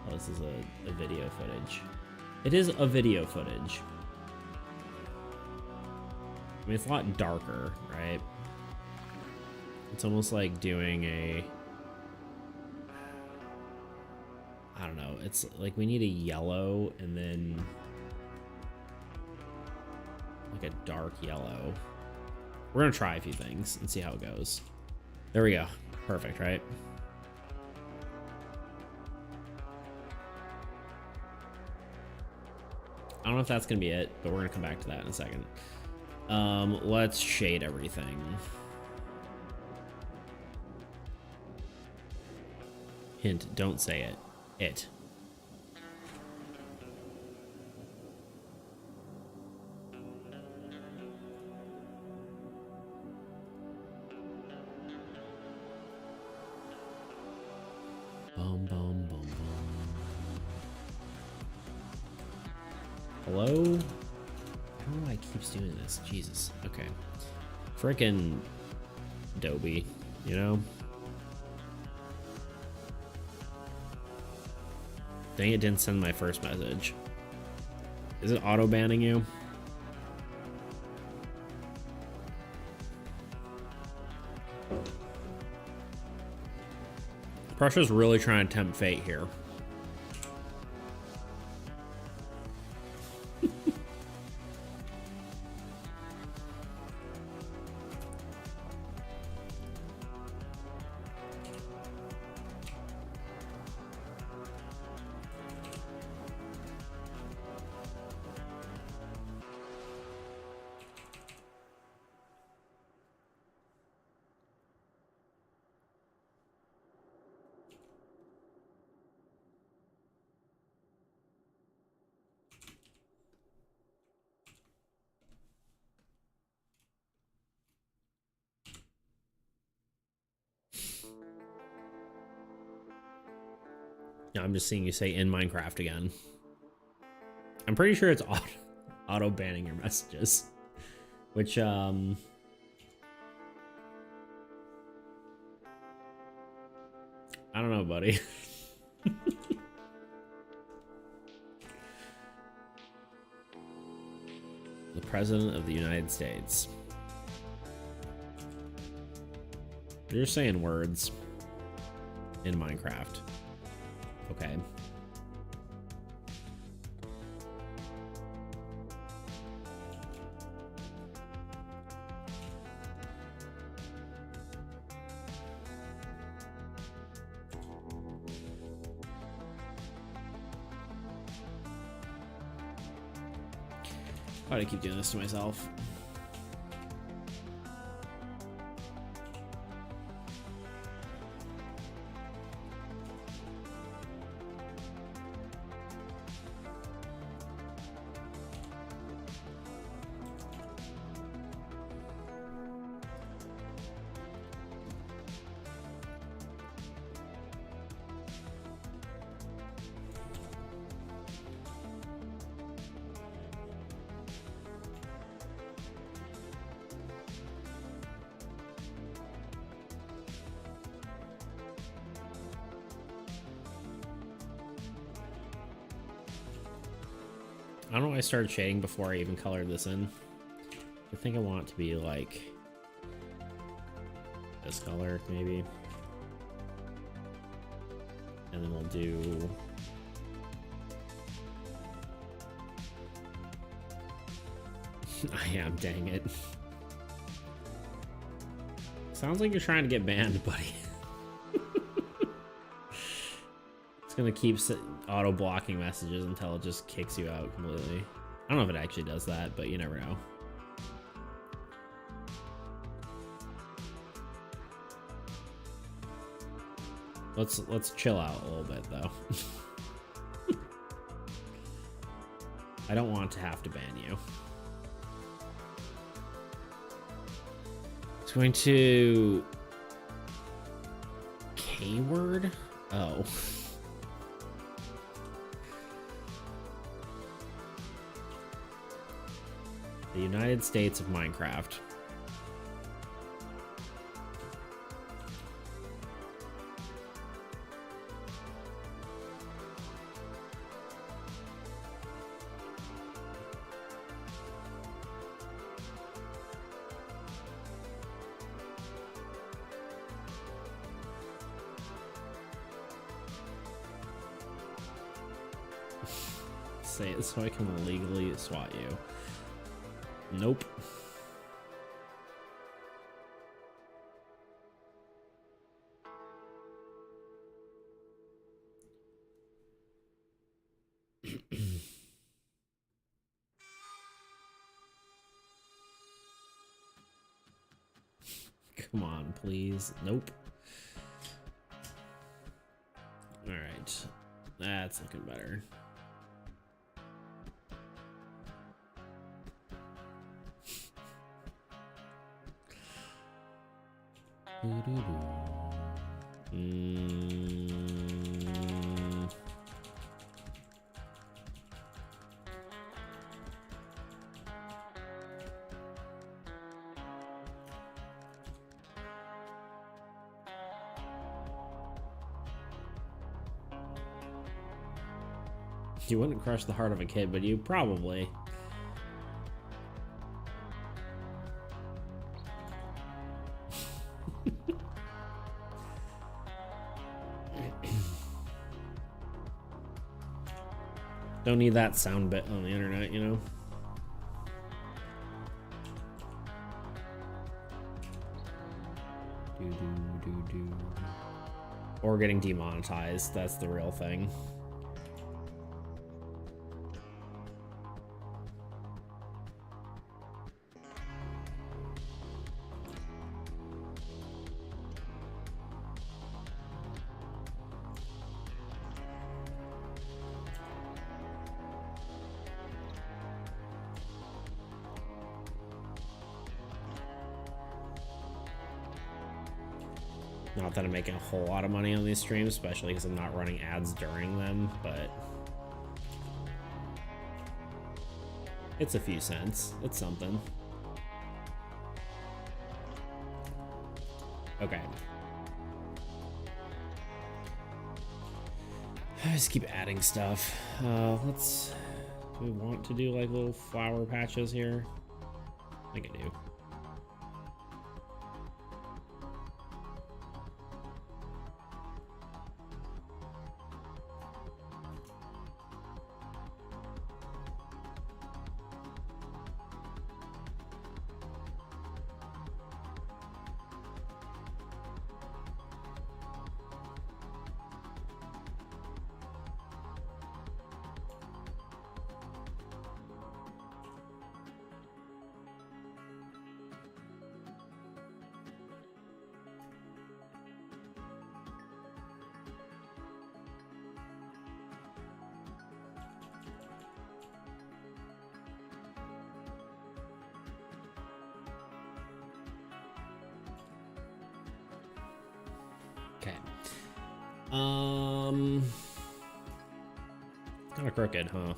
Oh, this is a video footage. It is a video footage. I mean, it's a lot darker, right? It's almost like doing a... I don't know. It's like we need a yellow and then like a dark yellow. We're gonna try a few things and see how it goes. There we go. Perfect, right? I don't know if that's gonna be it, but we're gonna come back to that in a second. Let's shade everything. Hint, don't say it. It. Boom, boom, boom, boom. Hello? I don't know why it keeps doing this. Jesus. Okay. Frickin' Adobe, you know? Dang, it didn't send my first message. Is it auto-banning you? Prussia's really trying to tempt fate here. No, I'm just seeing you say in Minecraft again. I'm pretty sure it's auto banning your messages, which I don't know, buddy. The President of the United States. You're saying words in Minecraft. Okay. Why do I keep doing this to myself? I don't know why I started shading before I even colored this in. I think I want it to be like this color, maybe. And then we'll do I am, dang it. Sounds like you're trying to get banned, buddy. It's gonna keep auto blocking messages until it just kicks you out completely. I don't know if it actually does that, but you never know. Let's chill out a little bit though. I don't want to have to ban you. It's going to K-word? Oh. The United States of Minecraft. Say it so I can legally swat you. Nope. Come on, please. Nope. All right. That's looking better. You wouldn't crush the heart of a kid, but you probably. Don't need that sound bit on the internet, you know? Or getting demonetized, that's the real thing. Not that I'm making a whole lot of money on these streams, especially because I'm not running ads during them, but it's a few cents. It's something. Okay. I just keep adding stuff. Let's... Do we want to do like little flower patches here? I think I do. Kind of crooked, huh?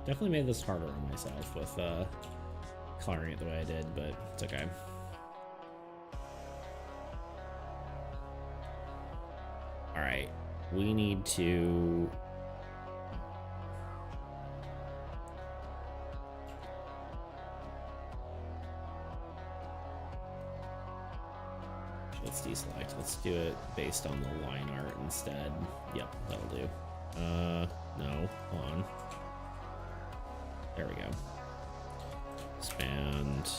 Definitely made this harder on myself with coloring it the way I did, but it's okay. All right, we need to... Let's deselect. Let's do it based on the line art instead. Yep, that'll do. No, hold on. There we go. Expand.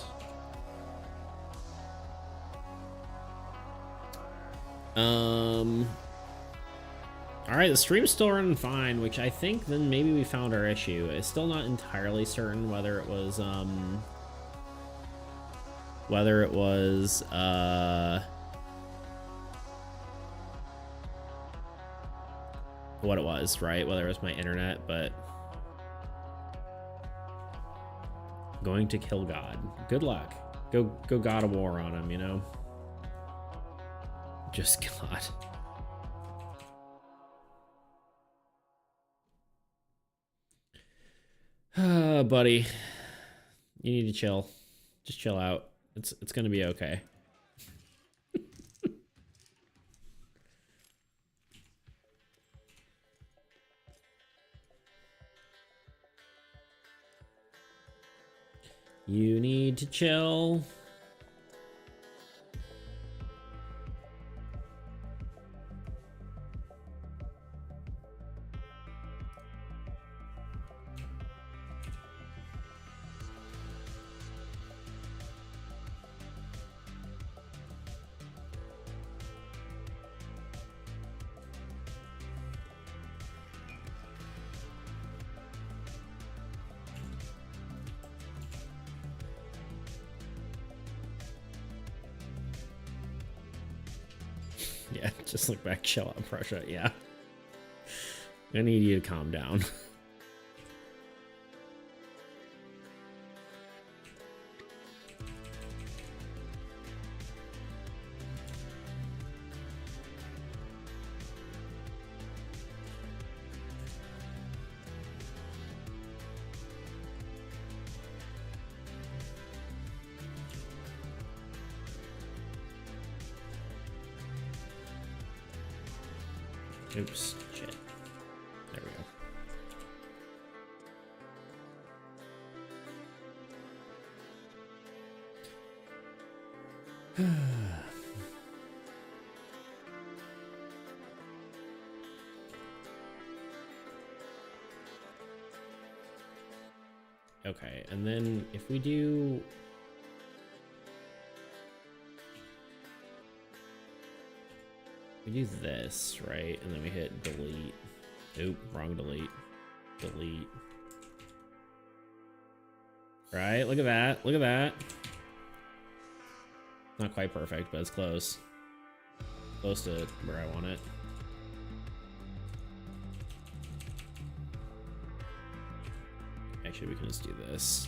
All right, the stream's still running fine, which I think then maybe we found our issue. It's still not entirely certain whether it was what it was, right? Whether it was my internet, but going to kill God. Good luck. Go God of War on him, you know? Just God. Buddy. You need to chill. Just chill out. It's gonna be okay. You need to chill. Yeah, just look back, chill out, Prussia. Yeah. I need you to calm down. Oops, shit. There we go. Okay, and then if we do... We do this, right? And then we hit delete. Oop, wrong delete. Delete. Right, look at that. Look at that. Not quite perfect, but it's close. Close to where I want it. Actually, we can just do this.